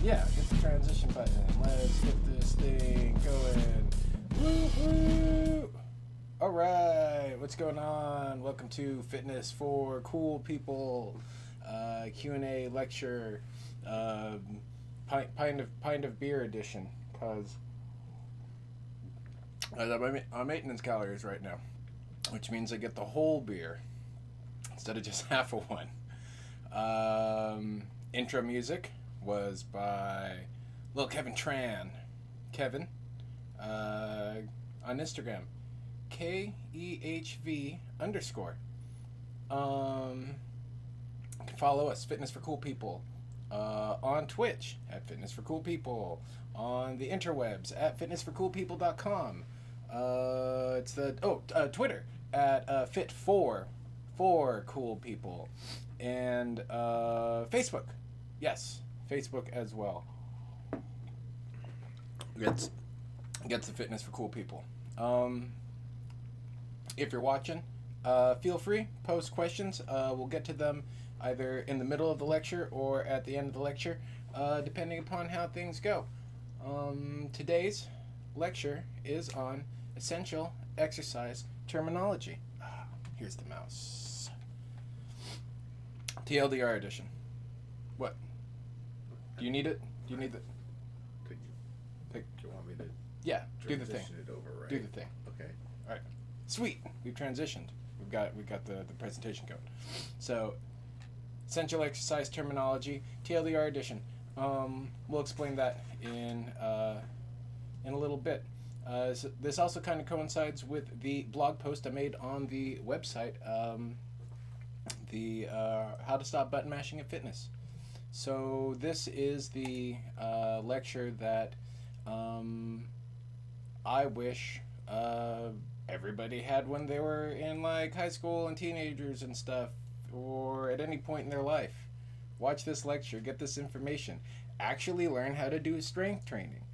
Yeah, hit the transition button. Let's get this thing going. Woo woo! Alright, what's going on? Welcome to Fitness for Cool People Q&A lecture, pint of beer edition, because I'm on maintenance calories right now, which means I get the whole beer instead of just half of one. Intro music was by Lil Kevin Tran. Kevin on Instagram, KEHV_. You can follow us, Fitness for Cool People, on Twitch at Fitness for Cool People, on the interwebs at fitnessforcoolpeople.com. It's the Twitter at Fit4 Cool People, and Facebook. Yes, Facebook as well. Gets the Fitness for Cool People. If you're watching, feel free, post questions. We'll get to them either in the middle of the lecture or at the end of the lecture, depending upon how things go. Today's lecture is on essential exercise terminology. Here's the mouse. TLDR edition. What? Do you need it? Do you need the... Do you want me to do the thing. it over, right? Do the thing. Okay. All right. Sweet. We've transitioned. We've got the presentation going. So, essential exercise terminology, TLDR edition. We'll explain that in a little bit. So this also kind of coincides with the blog post I made on the website, the How to Stop Button Mashing at Fitness. So this is the lecture that I wish everybody had when they were in like high school and teenagers and stuff, or at any point in their life. Watch this lecture, get this information, actually learn how to do strength training.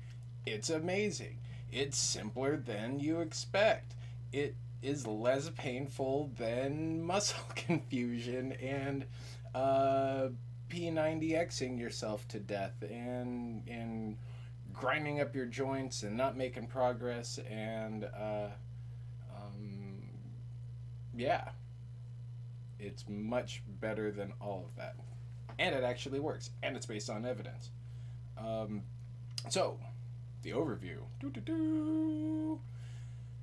It's amazing. It's simpler than you expect. It is less painful than muscle confusion and P90Xing yourself to death and grinding up your joints and not making progress, and yeah, it's much better than all of that, and it actually works, and it's based on evidence. So the overview.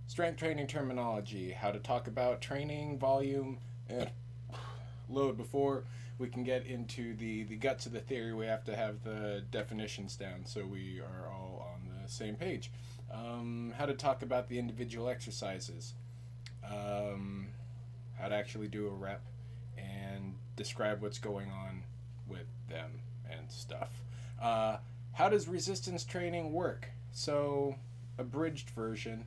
Strength training terminology, how to talk about training, volume, and load. Before we can get into the guts of the theory, we have to have the definitions down so we are all on the same page. How to talk about the individual exercises, how to actually do a rep and describe what's going on with them and stuff. How does resistance training work? So, abridged version,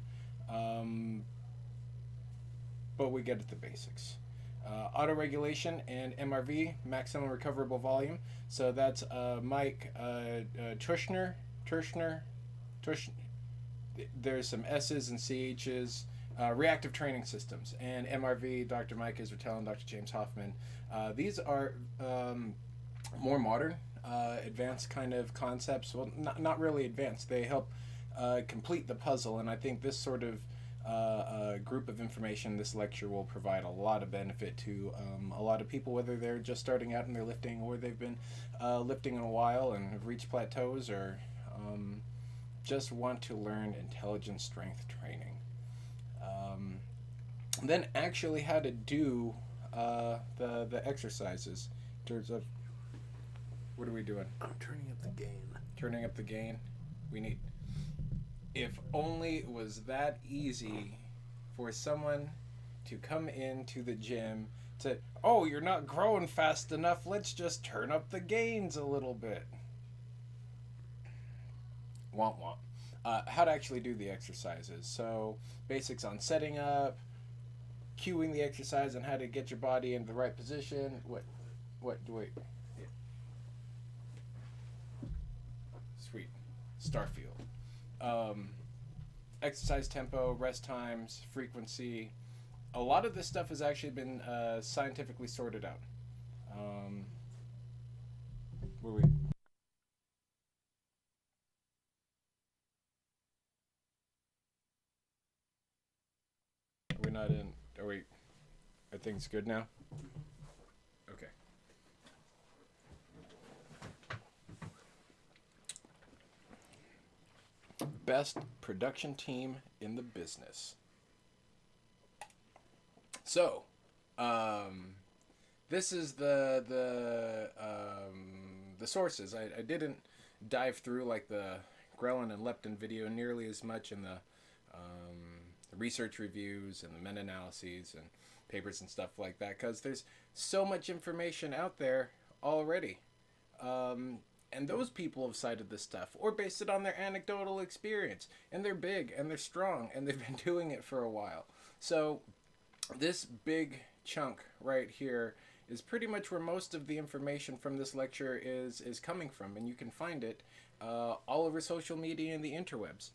but we get at the basics. Auto-regulation and MRV, maximum recoverable volume. So that's Mike Tushner. There's some S's and CH's. Reactive training systems. And MRV, Dr. Mike Israel and Dr. James Hoffman. These are more modern, advanced kind of concepts. Well, not really advanced. They help complete the puzzle, and I think this sort of group of information, this lecture, will provide a lot of benefit to a lot of people, whether they're just starting out in their lifting or they've been lifting in a while and have reached plateaus, or just want to learn intelligent strength training. Then actually how to do the exercises in terms of, what are we doing? I'm turning up the gain. Turning up the gain. We need... If only it was that easy for someone to come into the gym to, oh, you're not growing fast enough, let's just turn up the gains a little bit. Womp womp. How to actually do the exercises. So, basics on setting up, cueing the exercise, and how to get your body in the right position. Wait. Yeah. Sweet. Starfield. Exercise tempo, rest times, frequency. A lot of this stuff has actually been scientifically sorted out. Where we? Are we? Are things good now? Okay. Best production team in the business. So, this is the sources. I didn't dive through like the ghrelin and leptin video nearly as much in the research reviews and the meta-analyses and papers and stuff like that, because there's so much information out there already. And those people have cited this stuff or based it on their anecdotal experience. And they're big and they're strong and they've been doing it for a while. So this big chunk right here is pretty much where most of the information from this lecture is coming from. And you can find it all over social media and the interwebs.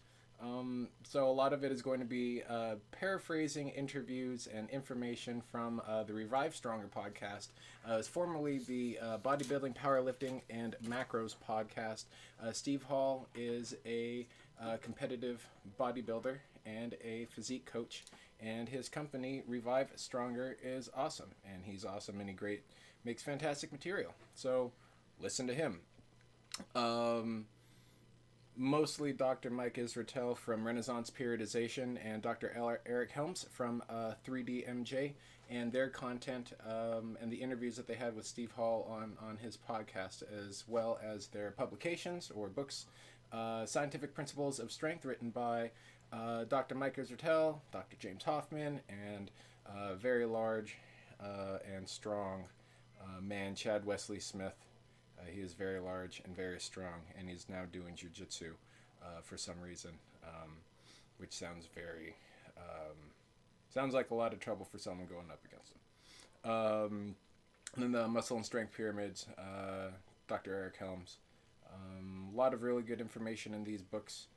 So a lot of it is going to be paraphrasing interviews and information from the Revive Stronger podcast. It's formerly the Bodybuilding, Powerlifting, and Macros podcast. Steve Hall is a competitive bodybuilder and a physique coach, and his company Revive Stronger is awesome, and he's awesome and he makes fantastic material. So listen to him. Mostly Dr. Mike Israetel from Renaissance Periodization and Dr. Eric Helms from 3DMJ, and their content and the interviews that they had with Steve Hall on his podcast, as well as their publications or books, Scientific Principles of Strength, written by Dr. Mike Israetel, Dr. James Hoffman, and very large and strong man, Chad Wesley Smith. He is very large and very strong, and he's now doing jiu-jitsu for some reason, which sounds sounds like a lot of trouble for someone going up against him. And then the Muscle and Strength Pyramids, Dr. Eric Helms. A lot of really good information in these books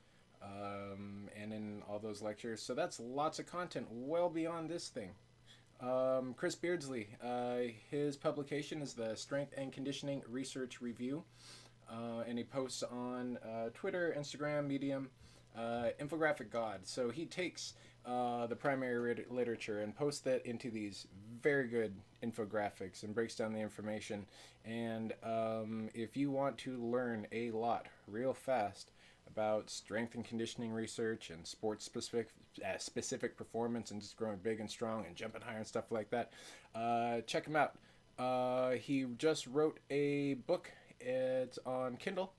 and in all those lectures. So that's lots of content well beyond this thing. Chris Beardsley, his publication is the Strength and Conditioning Research Review, and he posts on Twitter, Instagram, Medium, Infographic God. So he takes the primary literature and posts that into these very good infographics and breaks down the information. And if you want to learn a lot real fast about strength and conditioning research and sports specific performance and just growing big and strong and jumping higher and stuff like that, check him out. He just wrote a book. It's on Kindle.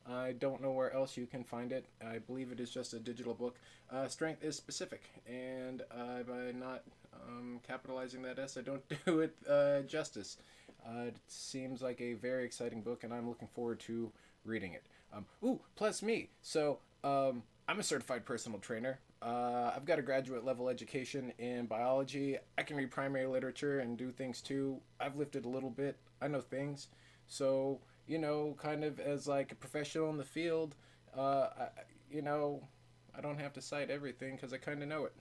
I don't know where else you can find it. I believe it is just a digital book. Strength is specific, and by not capitalizing that S, I don't do it justice. It seems like a very exciting book, and I'm looking forward to reading it. Plus me. So I'm a certified personal trainer. I've got a graduate level education in biology. I can read primary literature and do things too. I've lifted a little bit. I know things. So, kind of as like a professional in the field, I don't have to cite everything because I kind of know it.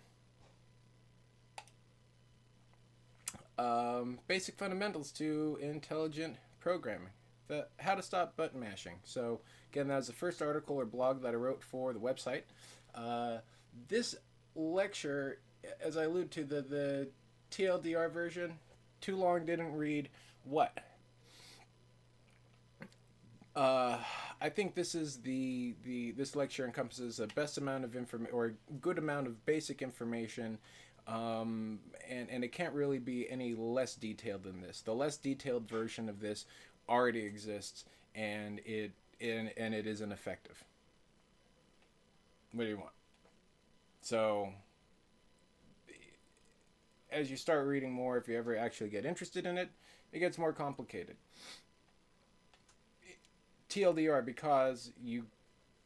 Basic fundamentals to intelligent programming. How to stop button mashing. So again, that was the first article or blog that I wrote for the website. This lecture, as I allude to, the TLDR version, too long, didn't read what? I think this is this lecture encompasses the best amount of information or good amount of basic information, and it can't really be any less detailed than this. The less detailed version of this already exists, and it isn't effective. What do you want? So as you start reading more, if you ever actually get interested in it, it gets more complicated. TLDR, because you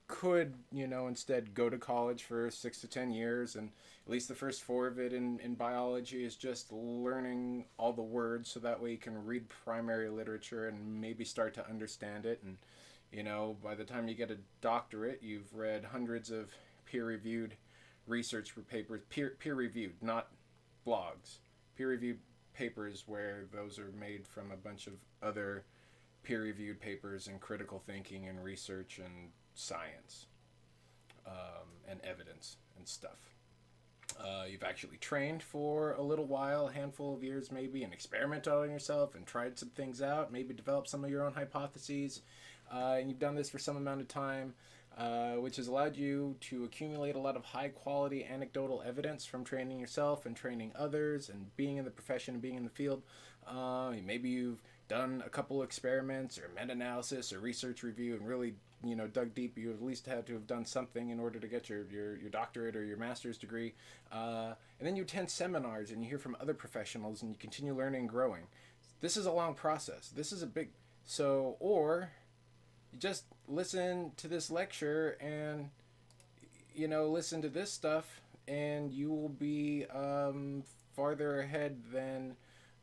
could, instead go to college for 6 to 10 years, and at least the first 4 of it in biology is just learning all the words, so that way you can read primary literature and maybe start to understand it. And, by the time you get a doctorate, you've read hundreds of peer-reviewed research papers, peer-reviewed, not blogs, peer-reviewed papers where those are made from a bunch of other peer-reviewed papers in critical thinking and research and science and evidence and stuff. You've actually trained for a little while, a handful of years maybe, and experimented on yourself and tried some things out, maybe developed some of your own hypotheses, and you've done this for some amount of time, which has allowed you to accumulate a lot of high quality anecdotal evidence from training yourself and training others and being in the profession and being in the field. Maybe you've done a couple experiments or meta-analysis or research review and really dug deep. You at least had to have done something in order to get your doctorate or your master's degree, and then you attend seminars and you hear from other professionals and you continue learning and growing. This is a long process. This is a big or you just listen to this lecture and listen to this stuff and you will be farther ahead than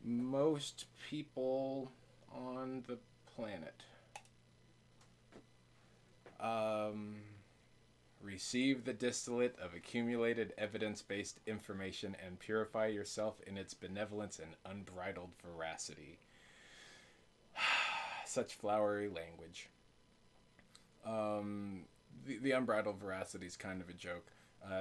most people on the planet. Receive the distillate of accumulated evidence-based information and purify yourself in its benevolence and unbridled veracity. Such flowery language. The unbridled veracity is kind of a joke.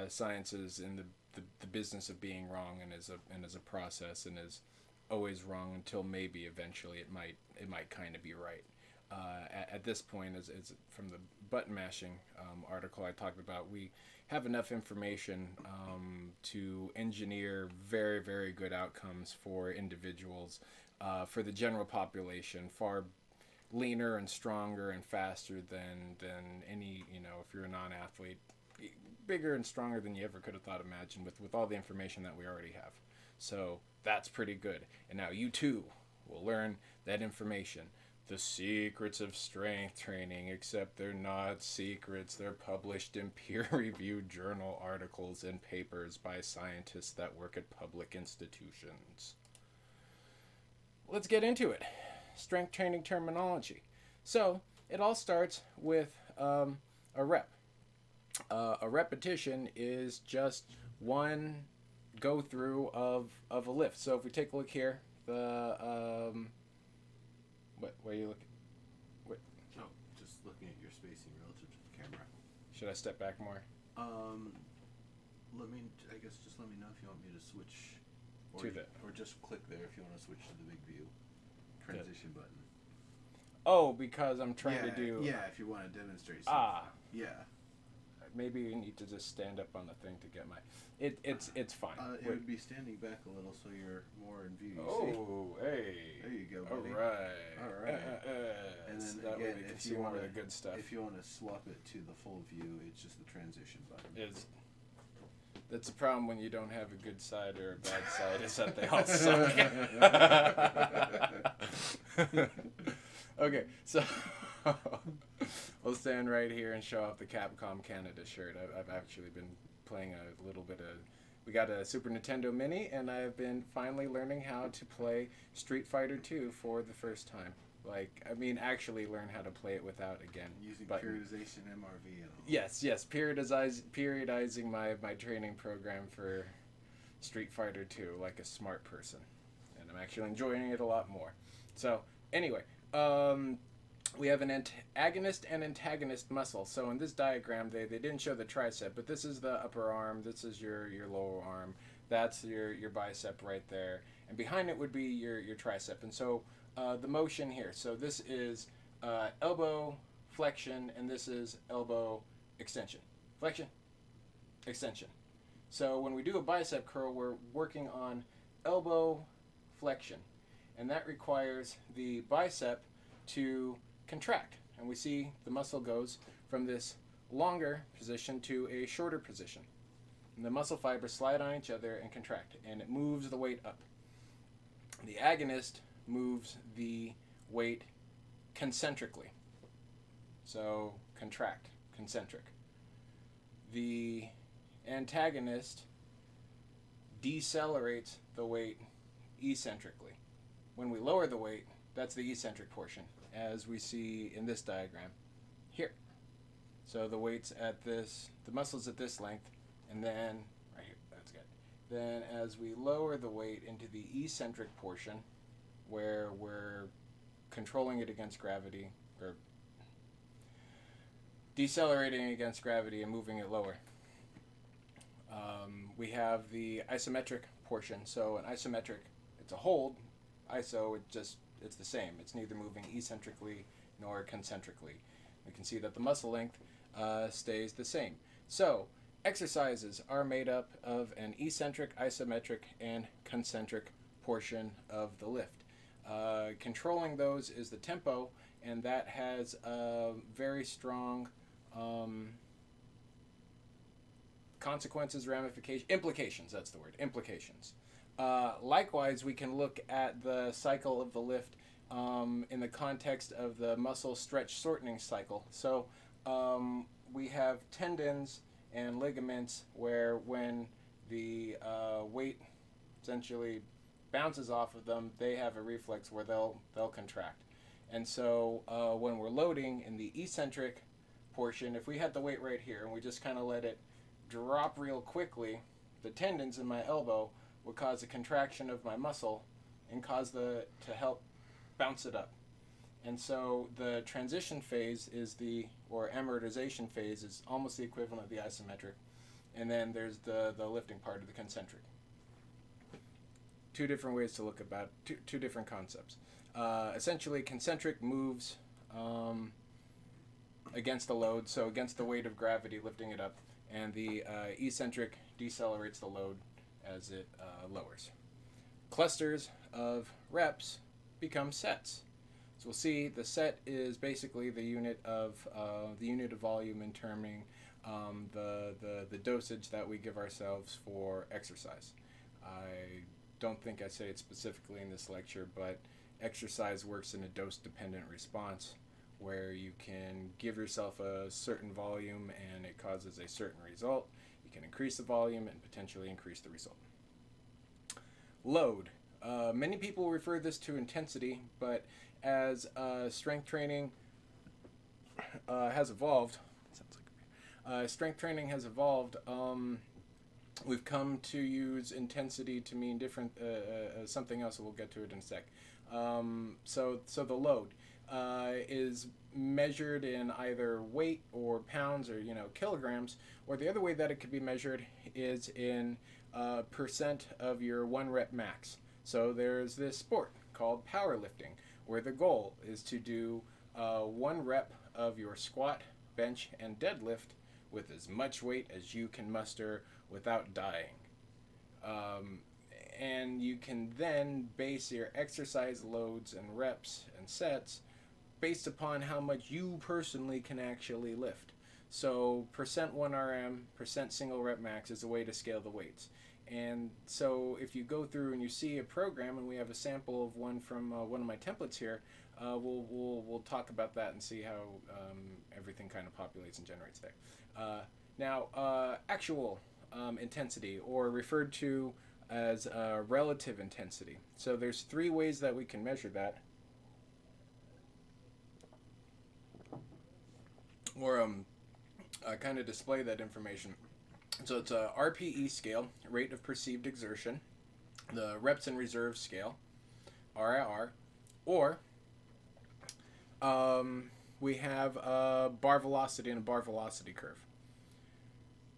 Science is in the business of being wrong and is a process and is always wrong until maybe eventually it might kind of be right. At this point, as from the button mashing article I talked about, we have enough information to engineer very, very good outcomes for individuals, for the general population, far leaner and stronger and faster than any, if you're a non-athlete, bigger and stronger than you ever could have imagined with all the information that we already have. So that's pretty good. And now you too will learn that information. The secrets of strength training, except they're not secrets. They're published in peer-reviewed journal articles and papers by scientists that work at public institutions. Let's get into it. Strength training terminology. So it all starts with a rep. A repetition is just one go through of a lift. So if we take a look here, where are you looking? What? Oh, just looking at your spacing relative to the camera. Should I step back more? Let me know if you want me to switch, or just click there if you want to switch to the big view transition button. Oh, because I'm trying to do. Yeah, if you want to demonstrate something. Yeah. Maybe you need to just stand up on the thing to get my. It's fine. It would be standing back a little so you're more in view. Hey. There you go, buddy. All right. And then that again, way we can see more of the good stuff. If you want to swap it to the full view, it's just the transition button. That's the problem when you don't have a good side or a bad side, is that they all suck. Okay, so we'll stand right here and show off the Capcom Canada shirt. I've actually been playing a little bit of... We got a Super Nintendo Mini, and I've been finally learning how to play Street Fighter 2 for the first time. Actually learn how to play it without, again... Using periodization MRV and all. Yes, periodizing my training program for Street Fighter 2 like a smart person. And I'm actually enjoying it a lot more. So, anyway... we have an agonist and antagonist muscle. So in this diagram, they didn't show the tricep, but this is the upper arm, this is your lower arm, that's your bicep right there, and behind it would be your tricep. And so the motion here, so this is elbow flexion, and this is elbow extension. Flexion, extension. So when we do a bicep curl, we're working on elbow flexion, and that requires the bicep to contract, and we see the muscle goes from this longer position to a shorter position, and the muscle fibers slide on each other and contract, and it moves the weight up. The agonist moves the weight concentrically, so contract, concentric. The antagonist decelerates the weight eccentrically. When we lower the weight, that's the eccentric portion, as we see in this diagram here. So the weight's at this, the muscle's at this length, and then, right here, that's good. Then as we lower the weight into the eccentric portion, where we're controlling it against gravity, or decelerating against gravity and moving it lower, We have the isometric portion. So an isometric, it's a hold. Iso, it's the same. It's neither moving eccentrically nor concentrically. We can see that the muscle length stays the same. So exercises are made up of an eccentric, isometric, and concentric portion of the lift. Controlling those is the tempo, and that has a very strong consequences, ramifications, implications, that's the word, implications. Likewise, we can look at the cycle of the lift in the context of the muscle stretch shortening cycle. So we have tendons and ligaments where when the weight essentially bounces off of them, they have a reflex where they'll contract. And so when we're loading in the eccentric portion, if we had the weight right here and we just kind of let it drop real quickly, the tendons in my elbow would cause a contraction of my muscle and cause to help bounce it up. And so the transition phase or amortization phase is almost the equivalent of the isometric. And then there's the lifting part of the concentric. Two different ways to look about two different concepts. Essentially, concentric moves against the load, so against the weight of gravity lifting it up, and the eccentric decelerates the load as it lowers. Clusters of reps become sets. So we'll see the set is basically the unit of volume in terming the dosage that we give ourselves for exercise. I don't think I say it specifically in this lecture, but exercise works in a dose-dependent response where you can give yourself a certain volume and it causes a certain result. You can increase the volume and potentially increase the result. Load. Many people refer this to intensity, but as strength training has evolved, we've come to use intensity to mean different something else. We'll get to it in a sec. So the load is measured in either weight or pounds or kilograms, or the other way that it could be measured is in percent of your 1 rep max. So there's this sport called powerlifting, where the goal is to do 1 rep of your squat, bench, and deadlift with as much weight as you can muster without dying. And you can then base your exercise loads and reps and sets based upon how much you personally can actually lift. So percent 1 RM, percent single rep max is a way to scale the weights. And so if you go through and you see a program, and we have a sample of one from one of my templates here, we'll talk about that and see how everything kind of populates and generates there. Now, actual intensity, or referred to as relative intensity. So there's 3 ways that we can measure that, or kind of display that information. So it's a RPE scale, rate of perceived exertion, the reps and reserve scale, RIR, or we have a bar velocity and a bar velocity curve.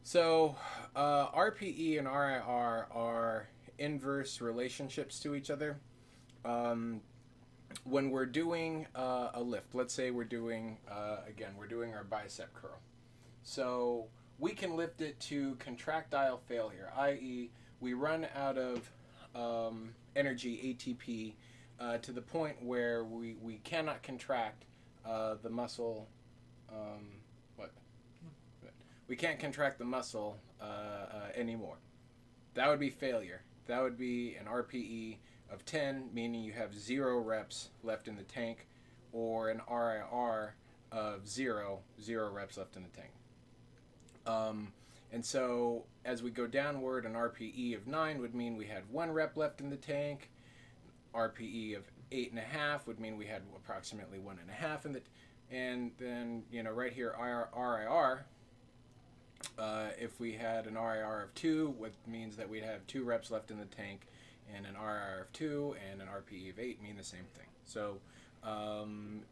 So RPE and RIR are inverse relationships to each other. When we're doing a lift, let's say we're doing our bicep curl. So we can lift it to contractile failure, i.e. we run out of energy, ATP, to the point where we cannot contract the muscle. We can't contract the muscle anymore. That would be failure. That would be an RPE of 10, meaning you have 0 reps left in the tank, or an RIR of 0 reps left in the tank. And so as we go downward, an RPE of 9 would mean we had 1 rep left in the tank. RPE of 8.5 would mean we had approximately 1.5 in the and then right here RIR, if we had an RIR of 2, what means that we'd have 2 reps left in the tank, and an RIR of 2 and an RPE of 8 mean the same thing. So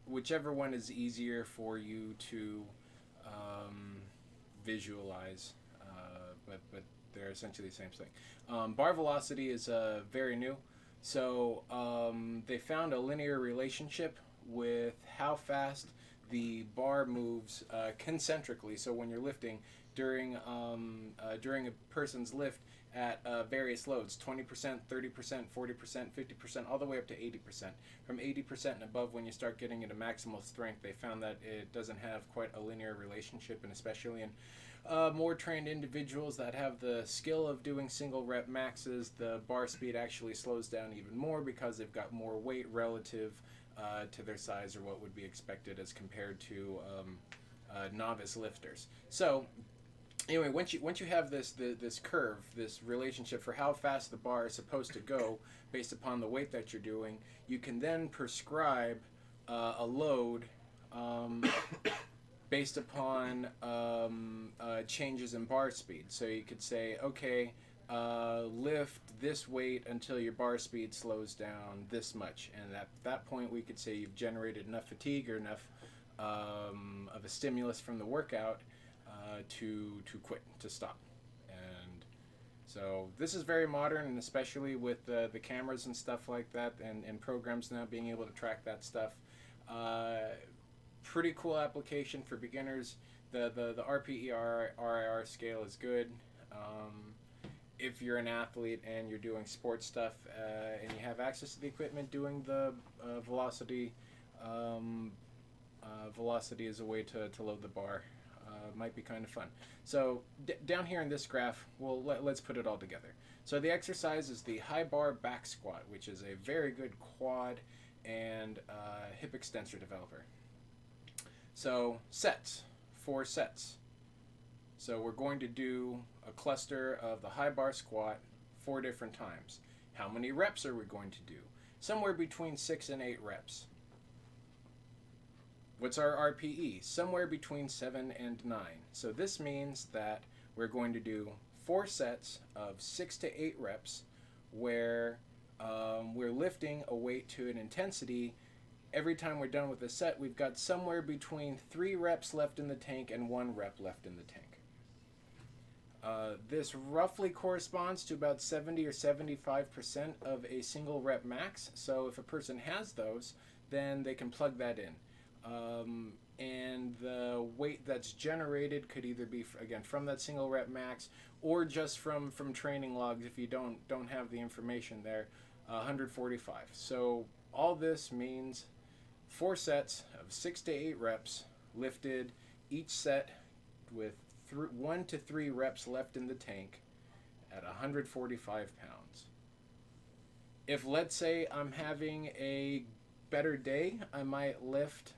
whichever one is easier for you to visualize, but they're essentially the same thing. Bar velocity is very new. So they found a linear relationship with how fast the bar moves concentrically. So when you're lifting during a person's lift at various loads, 20%, 30%, 40%, 50%, all the way up to 80%. From 80% and above, when you start getting into maximal strength, they found that it doesn't have quite a linear relationship, and especially in more trained individuals that have the skill of doing single rep maxes, the bar speed actually slows down even more because they've got more weight relative to their size, or what would be expected as compared to novice lifters. So anyway, once you have this curve, this relationship for how fast the bar is supposed to go based upon the weight that you're doing, you can then prescribe a load based upon changes in bar speed. So you could say, okay, lift this weight until your bar speed slows down this much, and at that point we could say you've generated enough fatigue or enough of a stimulus from the workout to quit, to stop. And so this is very modern, and especially with the cameras and stuff like that, and programs now being able to track that stuff. Pretty cool application for beginners. The RPE-RIR scale is good. If you're an athlete and you're doing sports stuff and you have access to the equipment, doing the velocity is a way to load the bar. Might be kind of fun. So down here in this graph, let's put it all together. So the exercise is the high bar back squat, which is a very good quad and hip extensor developer. So sets, 4 sets. So we're going to do a cluster of the high bar squat 4 different times. How many reps are we going to do? Somewhere between 6 and 8 reps. What's our RPE? Somewhere between 7 and 9. So this means that we're going to do 4 sets of 6 to 8 reps where we're lifting a weight to an intensity. Every time we're done with a set, we've got somewhere between 3 reps left in the tank and 1 rep left in the tank. This roughly corresponds to about 70 or 75% of a single rep max. So if a person has those, then they can plug that in. And the weight that's generated could either be, again, from that single rep max or just from training logs if you don't have the information there, 145. So all this means 4 sets of 6 to 8 reps lifted, each set with 1 to 3 reps left in the tank at 145 pounds. If, let's say, I'm having a better day, I might lift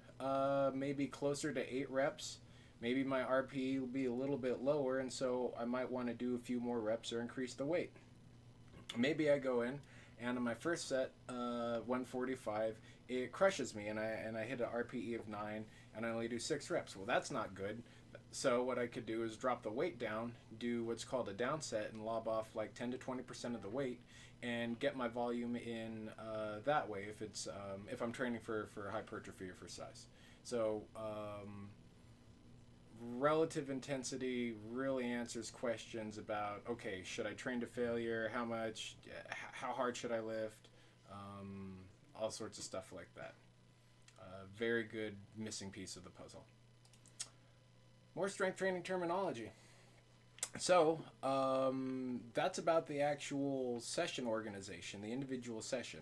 maybe closer to 8 reps. Maybe my RPE will be a little bit lower, and so I might want to do a few more reps or increase the weight. Maybe I go in, and on my first set, 145, it crushes me, and I hit an RPE of 9, and I only do 6 reps. Well, that's not good. So what I could do is drop the weight down, do what's called a down set, and lob off like 10 to 20% of the weight, and get my volume in that way if I'm training for hypertrophy or for size. So relative intensity really answers questions about, okay, should I train to failure? How much? How hard should I lift? All sorts of stuff like that. Very good missing piece of the puzzle. More strength training terminology. So that's about the actual session organization, the individual session.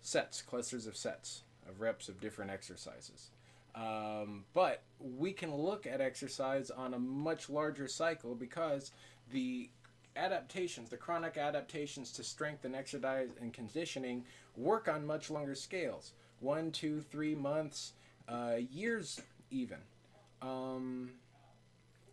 Sets, clusters of sets, of reps of different exercises. But we can look at exercise on a much larger cycle because the adaptations, the chronic adaptations to strength and exercise and conditioning work on much longer scales. 1, 2, 3 months, years even.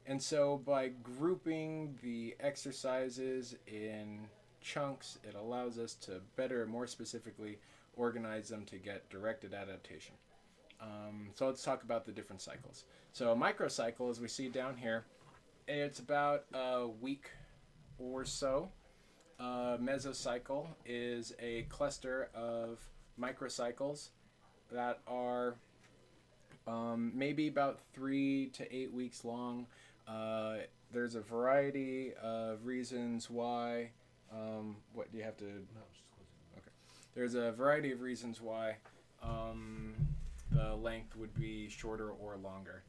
And so by grouping the exercises in chunks, it allows us to better, more specifically, organize them to get directed adaptation. So let's talk about the different cycles. So a microcycle, as we see down here, it's about a week or so. Mesocycle is a cluster of microcycles that are maybe about 3 to 8 weeks long. there's a variety of reasons why. What do you have to? No, it's just closing. Okay. There's a variety of reasons why the length would be shorter or longer.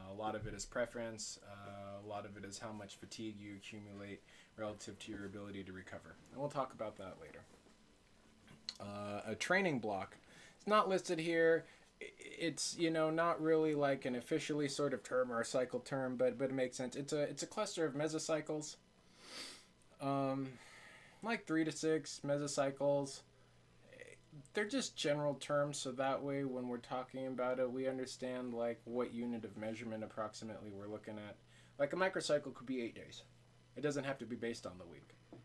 A lot of it is preference. A lot of it is how much fatigue you accumulate relative to your ability to recover. And we'll talk about that later. A training block. It's not listed here. It's not really like an officially sort of term or a cycle term, but it makes sense. It's a cluster of mesocycles. Like 3 to 6 mesocycles. They're just general terms, so that way when we're talking about it, we understand like what unit of measurement approximately we're looking at. Like a microcycle could be 8 days. It doesn't have to be based on the week. It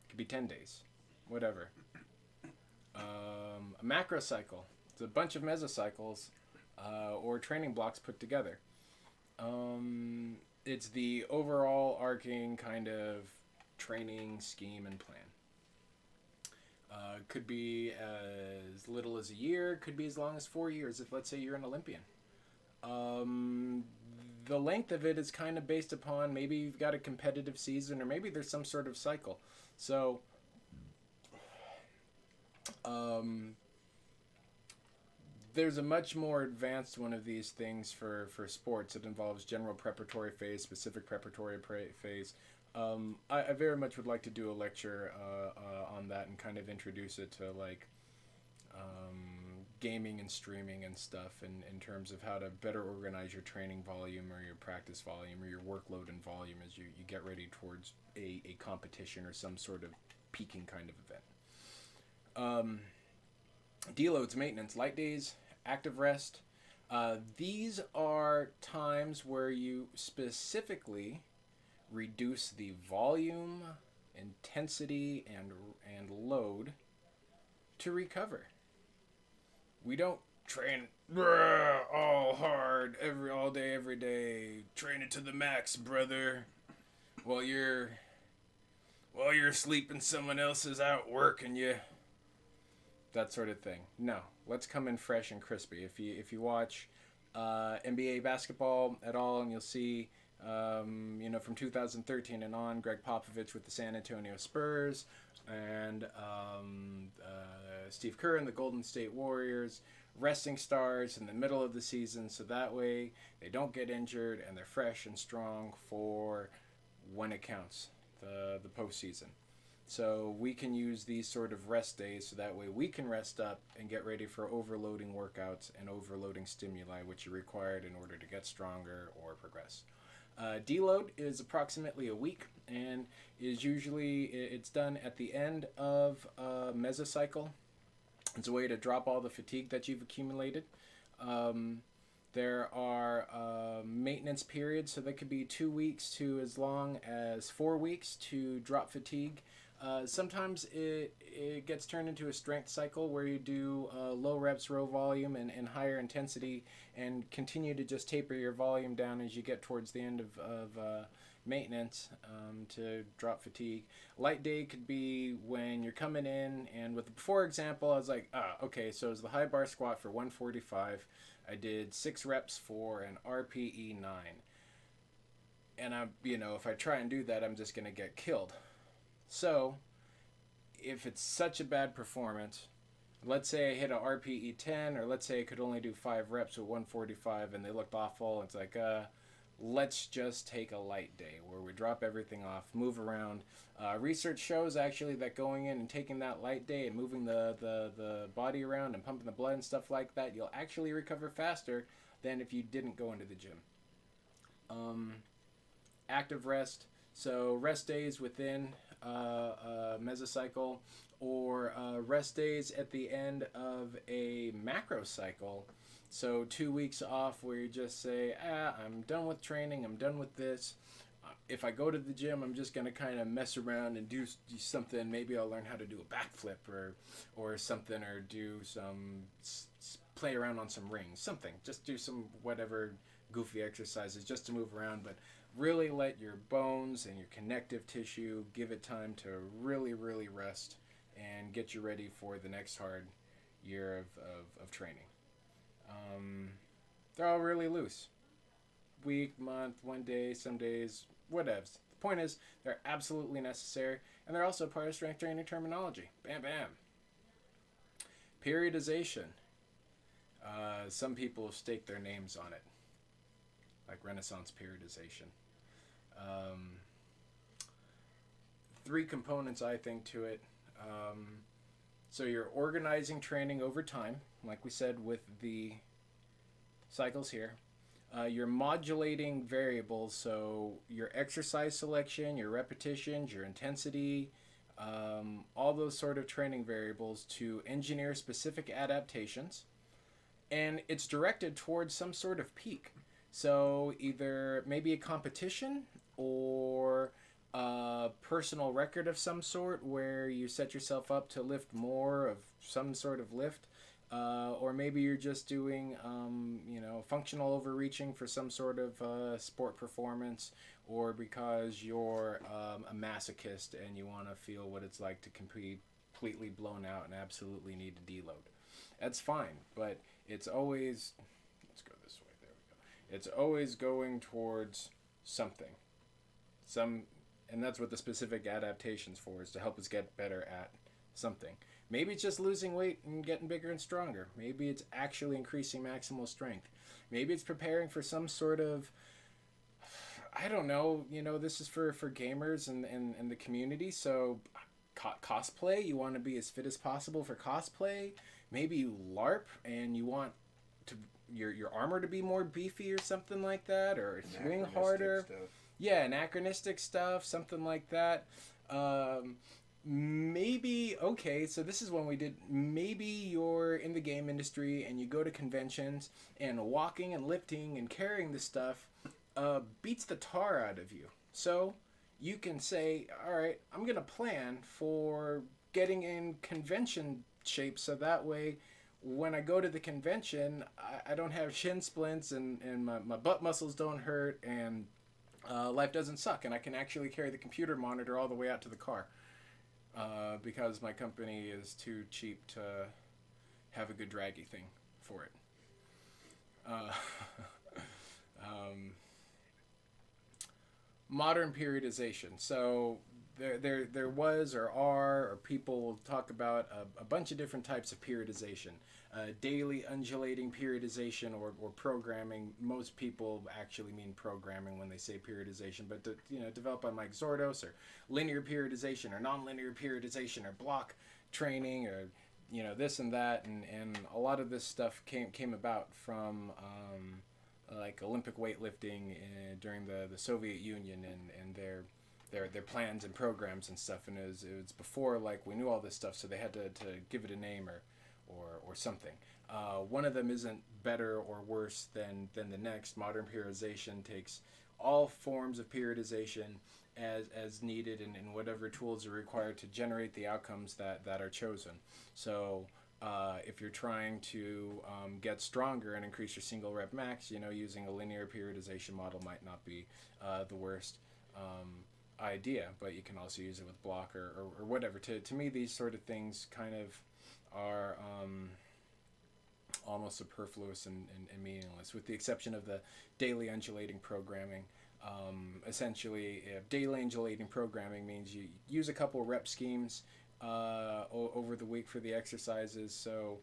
could be 10 days, whatever. A macrocycle, it's a bunch of mesocycles or training blocks put together. It's the overall arcing kind of training scheme and plan. Could be as little as a year, could be as long as 4 years if, let's say, you're an Olympian. The length of it is kind of based upon maybe you've got a competitive season or maybe there's some sort of cycle. So, there's a much more advanced one of these things for sports. It involves general preparatory phase, specific preparatory phase. I very much would like to do a lecture on that and kind of introduce it to like gaming and streaming and stuff in terms of how to better organize your training volume or your practice volume or your workload and volume as you get ready towards a competition or some sort of peaking kind of event. Deloads, maintenance, light days, active rest. These are times where you specifically reduce the volume, intensity, and load to recover. We don't train all hard all day, every day. Train it to the max, brother. While you're sleeping, someone else is out working you. That sort of thing. No, let's come in fresh and crispy. If you watch NBA basketball at all, and you'll see. From 2013 and on, Greg Popovich with the San Antonio Spurs and Steve Kerr and the Golden State Warriors, resting stars in the middle of the season so that way they don't get injured and they're fresh and strong for when it counts, the postseason. So we can use these sort of rest days so that way we can rest up and get ready for overloading workouts and overloading stimuli, which are required in order to get stronger or progress. Deload is approximately a week and is usually it's done at the end of a mesocycle. It's a way to drop all the fatigue that you've accumulated. There are maintenance periods, so that could be 2 weeks to as long as 4 weeks to drop fatigue. Sometimes it gets turned into a strength cycle where you do low reps, low volume, and higher intensity, and continue to just taper your volume down as you get towards the end of maintenance to drop fatigue. Light day could be when you're coming in, and with the before example, I was like, okay, so it's the high bar squat for 145. I did 6 reps for an RPE 9. And if I try and do that, I'm just going to get killed. So, if it's such a bad performance, let's say I hit a RPE 10, or let's say I could only do 5 reps with 145 and they looked awful, it's like, let's just take a light day where we drop everything off, move around. Research shows actually that going in and taking that light day and moving the body around and pumping the blood and stuff like that, you'll actually recover faster than if you didn't go into the gym. Active rest. So rest days within mesocycle or rest days at the end of a macrocycle. So 2 weeks off where you just say, I'm done with training, I'm done with this. If I go to the gym, I'm just going to kind of mess around and do something. Maybe I'll learn how to do a backflip or something, or do some, play around on some rings, something. Just do some whatever goofy exercises just to move around, but really let your bones and your connective tissue give it time to really, really rest and get you ready for the next hard year of training. They're all really loose. week, month, one day, some days, whatevs. The point is, they're absolutely necessary, and they're also part of strength training terminology. Bam, bam. Periodization. Some people stake their names on it, like Renaissance periodization. 3 components, I think, to it. So you're organizing training over time, like we said with the cycles here. You're modulating variables, so your exercise selection, your repetitions, your intensity, all those sort of training variables to engineer specific adaptations. And it's directed towards some sort of peak. So either maybe a competition or a personal record of some sort where you set yourself up to lift more of some sort of lift. Or maybe you're just doing, functional overreaching for some sort of sport performance, or because you're a masochist and you want to feel what it's like to completely blown out and absolutely need to deload. That's fine, but it's always, let's go this way, there we go. It's always going towards something. And that's what the specific adaptation's for, is to help us get better at something. Maybe it's just losing weight and getting bigger and stronger. Maybe it's actually increasing maximal strength. Maybe it's preparing for some sort of, I don't know, this is for gamers and the community. So cosplay, you want to be as fit as possible for cosplay. Maybe you LARP and you want to your armor to be more beefy or something like that, or swing harder. Stuff. Yeah, anachronistic stuff, something like that. Maybe, okay, so this is when we did, maybe you're in the game industry and you go to conventions and walking and lifting and carrying this stuff beats the tar out of you. So you can say, all right, I'm going to plan for getting in convention shape so that way when I go to the convention, I don't have shin splints and my butt muscles don't hurt and life doesn't suck, and I can actually carry the computer monitor all the way out to the car. Because my company is too cheap to have a good draggy thing for it. Modern periodization. So there was or are, or people will talk about a bunch of different types of periodization. Daily undulating periodization or programming. Most people actually mean programming when they say periodization, but developed by Mike Zordos, or linear periodization or nonlinear periodization or block training, or this and that, and a lot of this stuff came about from like Olympic weightlifting during the Soviet Union and their plans and programs and stuff, and it was before like we knew all this stuff, so they had to give it a name or something. One of them isn't better or worse than the next. Modern periodization takes all forms of periodization as needed and whatever tools are required to generate the outcomes that are chosen. So if you're trying to get stronger and increase your single rep max, using a linear periodization model might not be the worst idea, but you can also use it with block or whatever. To me, these sort of things kind of are almost superfluous and meaningless, with the exception of the daily undulating programming. Essentially, daily undulating programming means you use a couple rep schemes over the week for the exercises. So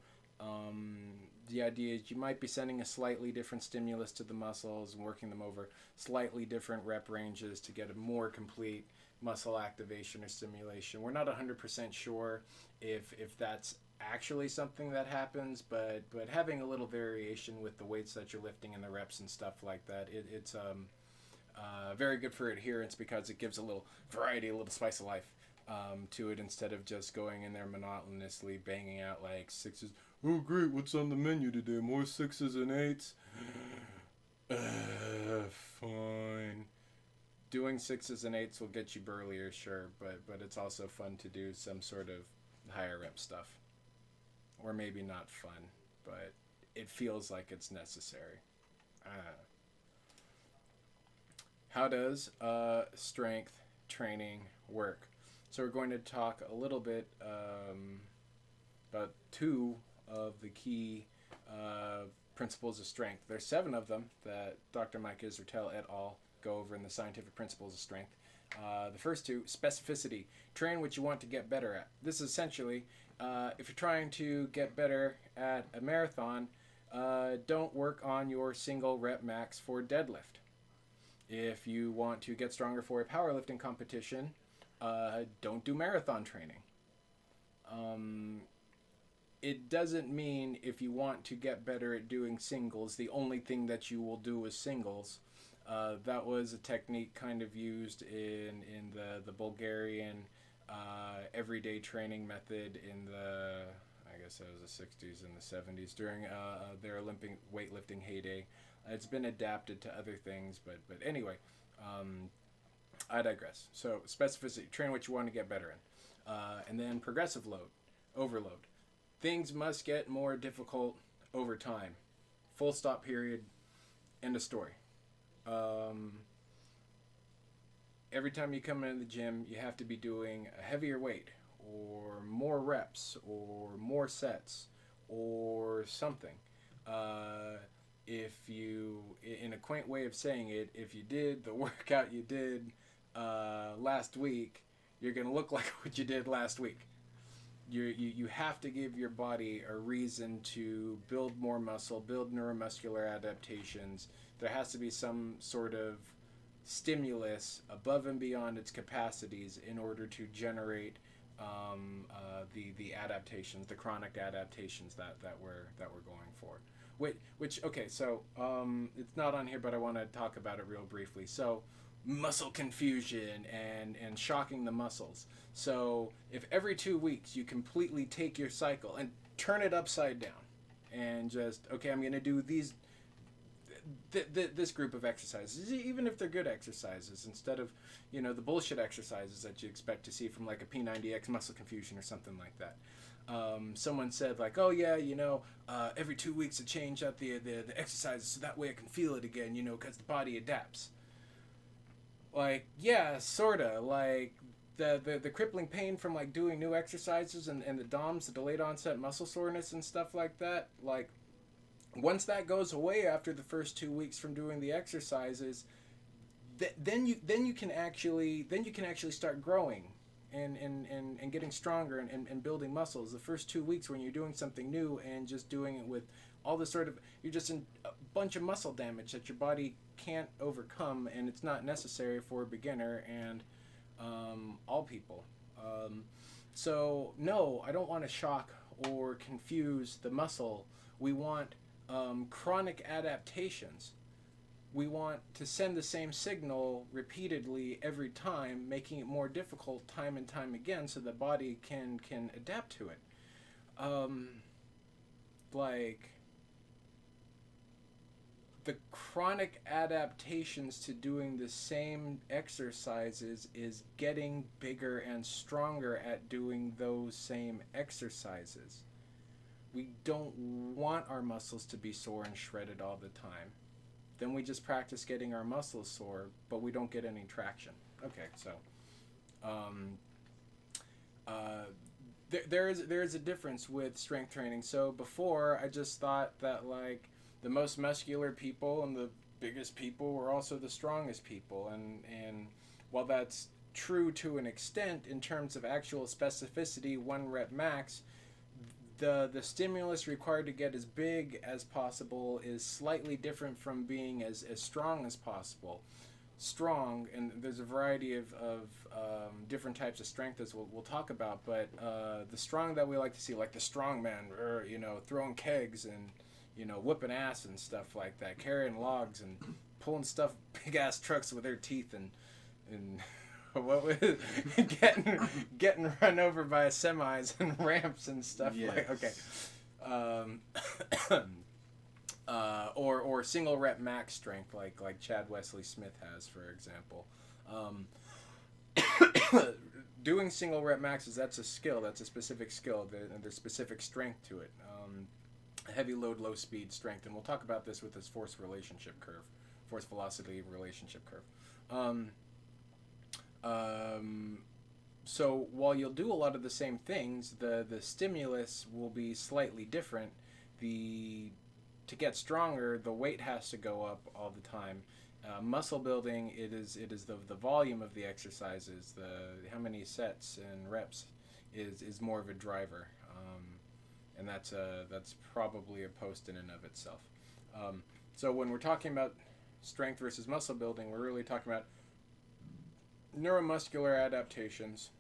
the idea is you might be sending a slightly different stimulus to the muscles and working them over slightly different rep ranges to get a more complete muscle activation or stimulation. We're not 100% sure if that's actually something that happens, but having a little variation with the weights that you're lifting and the reps and stuff like that, it's very good for adherence, because it gives a little variety, a little spice of life to it, instead of just going in there monotonously banging out like sixes. Oh great, what's on the menu today? More 6s and 8s? Fine. Doing 6s and 8s will get you burlier, sure, but it's also fun to do some sort of higher rep stuff. Or maybe not fun, but it feels like it's necessary. How does strength training work? So we're going to talk a little bit about 2 of the key principles of strength. There's 7 of them that Dr. Mike Israetel et al. Go over in the scientific principles of strength. The first 2, specificity. Train what you want to get better at. This is essentially, if you're trying to get better at a marathon, don't work on your single rep max for deadlift. If you want to get stronger for a powerlifting competition, don't do marathon training. It doesn't mean if you want to get better at doing singles, the only thing that you will do is singles. That was a technique kind of used in the Bulgarian everyday training method in the, I guess it was the 60s and the 70s during their Olympic weightlifting heyday. It's been adapted to other things, but anyway, I digress. So specificity, train what you want to get better in. And then progressive load, overload. Things must get more difficult over time. Full stop, period, end of story. Every time you come into the gym, you have to be doing a heavier weight or more reps or more sets or something. If you, in a quaint way of saying it, if you did the workout you did last week, you're going to look like what you did last week. You have to give your body a reason to build more muscle, build neuromuscular adaptations. There has to be some sort of stimulus above and beyond its capacities in order to generate the adaptations, the chronic adaptations that we're going for. Which okay, so it's not on here, but I want to talk about it real briefly. So muscle confusion and shocking the muscles. So if every 2 weeks you completely take your cycle and turn it upside down and just, okay, I'm going to do these this group of exercises, even if they're good exercises, instead of, the bullshit exercises that you expect to see from like a P90X muscle confusion or something like that. Someone said like, oh yeah, every 2 weeks I change out the exercises so that way I can feel it again, because the body adapts. Like, yeah, sorta. Like, the crippling pain from like doing new exercises and the DOMS, the delayed onset muscle soreness and stuff like that, like, once that goes away after the first 2 weeks from doing the exercises, then you can actually start growing and getting stronger and building muscles. The first 2 weeks when you're doing something new and just doing it with all this sort of, you're just in a bunch of muscle damage that your body can't overcome, and it's not necessary for a beginner and all people. So no, I don't want to shock or confuse the muscle. We want chronic adaptations. We want to send the same signal repeatedly every time, making it more difficult time and time again so the body can adapt to it. Like, the chronic adaptations to doing the same exercises is getting bigger and stronger at doing those same exercises. We don't want our muscles to be sore and shredded all the time. Then we just practice getting our muscles sore, but we don't get any traction. Okay, so there is a difference with strength training. So before, I just thought that like the most muscular people and the biggest people were also the strongest people, and while that's true to an extent in terms of actual specificity, 1 rep max, the stimulus required to get as big as possible is slightly different from being as strong as possible. Strong, and there's a variety of different types of strength as we'll talk about, but the strong that we like to see, like the strong man, throwing kegs and whooping ass and stuff like that, carrying logs and pulling stuff, big ass trucks with their teeth and what was it? getting run over by semis and ramps and stuff. Yes. Like, okay. Or single rep max strength like Chad Wesley Smith has, for example. Doing single rep maxes, that's a skill. That's a specific skill. There's specific strength to it. Heavy load, low speed strength, and we'll talk about this with this force velocity relationship curve. So while you'll do a lot of the same things, the stimulus will be slightly different. The to get stronger, the weight has to go up all the time. Muscle building, it is the volume of the exercises, the how many sets and reps is more of a driver, and that's probably a post in and of itself. So when we're talking about strength versus muscle building, we're really talking about neuromuscular adaptations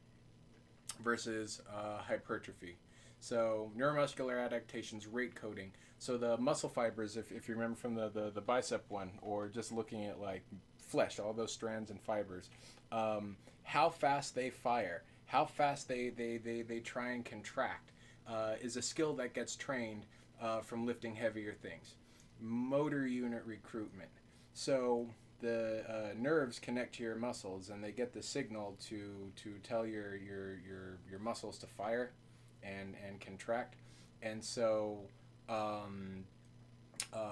versus hypertrophy. So neuromuscular adaptations, rate coding. So the muscle fibers, if you remember from the bicep one, or just looking at like flesh, all those strands and fibers, how fast they fire, how fast they try and contract, is a skill that gets trained from lifting heavier things. Motor unit recruitment. So the nerves connect to your muscles, and they get the signal to tell your muscles to fire and contract. And so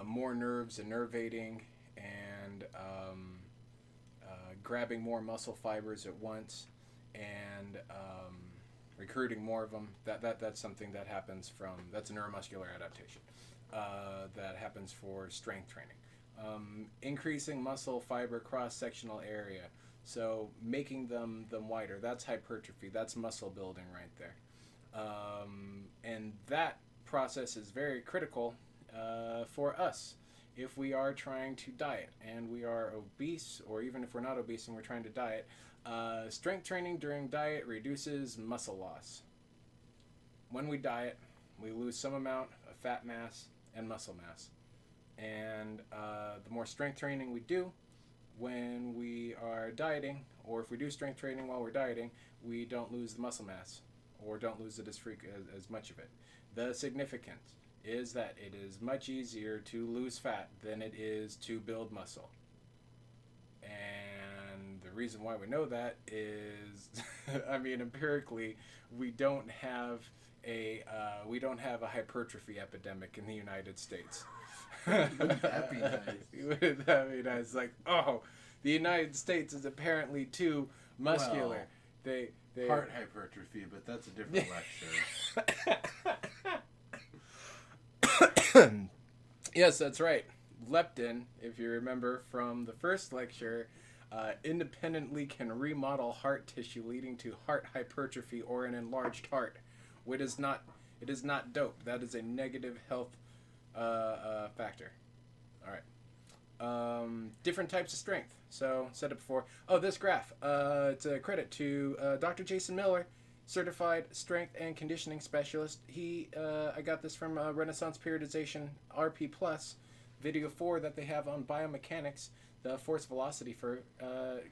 more nerves innervating and grabbing more muscle fibers at once and recruiting more of them. That's something that happens that's a neuromuscular adaptation that happens for strength training. Increasing muscle fiber cross-sectional area, so making them wider. That's hypertrophy. That's muscle building right there. And that process is very critical for us if we are trying to diet and we are obese, or even if we're not obese and we're trying to diet. Strength training during diet reduces muscle loss. When we diet, we lose some amount of fat mass and muscle mass. And the more strength training we do when we are dieting, or if we do strength training while we're dieting, we don't lose the muscle mass or don't lose it as much of it. The significance is that it is much easier to lose fat than it is to build muscle. And the reason why we know that is, I mean, empirically, we don't have a hypertrophy epidemic in the United States. Wouldn't that be nice? Wouldn't that be nice? Like, oh, the United States is apparently too muscular. Well, they heart hypertrophy, but that's a different lecture. Yes, that's right. Leptin, if you remember from the first lecture, independently can remodel heart tissue, leading to heart hypertrophy or an enlarged heart. It is not dope. That is a negative health factor. All right. Different types of strength. So, said it before. Oh, this graph. It's a credit to Dr. Jason Miller, certified strength and conditioning specialist. I got this from Renaissance Periodization RP Plus, video 4 that they have on biomechanics, the force velocity for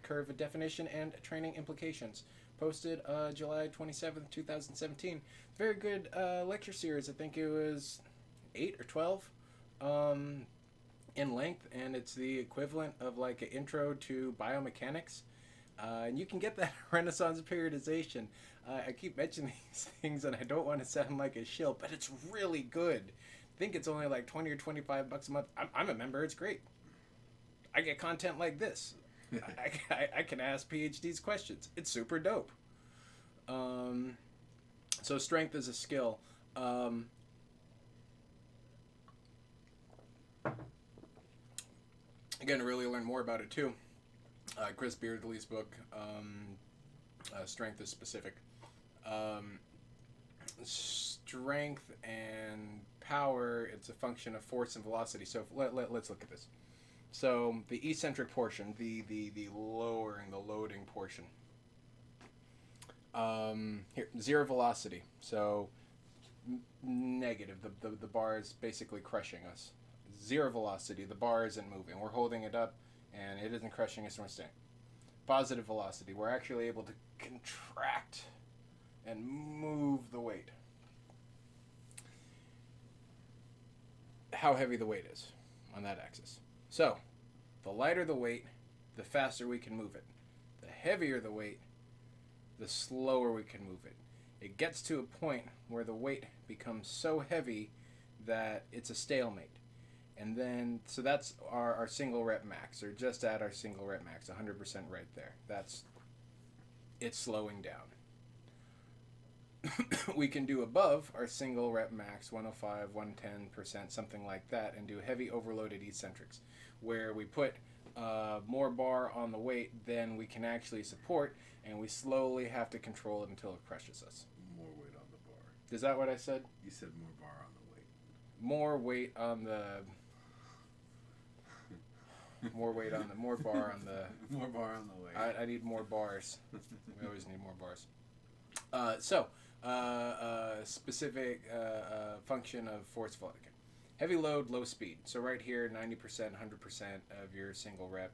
curve definition and training implications. Posted July 27th, 2017. Very good lecture series. I think it was 8 or 12 in length, and it's the equivalent of like an intro to biomechanics. And you can get that Renaissance Periodization. I keep mentioning these things, and I don't want to sound like a shill, but it's really good. I think it's only like 20 or 25 bucks a month. I'm a member. It's great. I get content like this. I can ask PhDs questions. It's super dope. So strength is a skill. Again, to really learn more about it too, Chris Beardley's book, Strength is Specific. Strength and power, it's a function of force and velocity. So let's look at this. So the eccentric portion, the lowering, the loading portion. Here, zero velocity. So negative. The bar is basically crushing us. Zero velocity. The bar isn't moving. We're holding it up, and it isn't crushing us, and we're staying. Positive velocity. We're actually able to contract and move the weight. How heavy the weight is on that axis. So, the lighter the weight, the faster we can move it. The heavier the weight, the slower we can move it. It gets to a point where the weight becomes so heavy that it's a stalemate. And then, so that's our single rep max, or just at our single rep max, 100% right there. It's slowing down. we can do above our single rep max, 105, 110%, something like that, and do heavy overloaded eccentrics, where we put more bar on the weight than we can actually support, and we slowly have to control it until it crushes us. More weight on the bar. Is that what I said? You said more bar on the weight. More weight on the... more bar on the... More bar on the weight. I need more bars. We always need more bars. Specific function of force flow. Heavy load, low speed. So right here, 90%, 100% of your single rep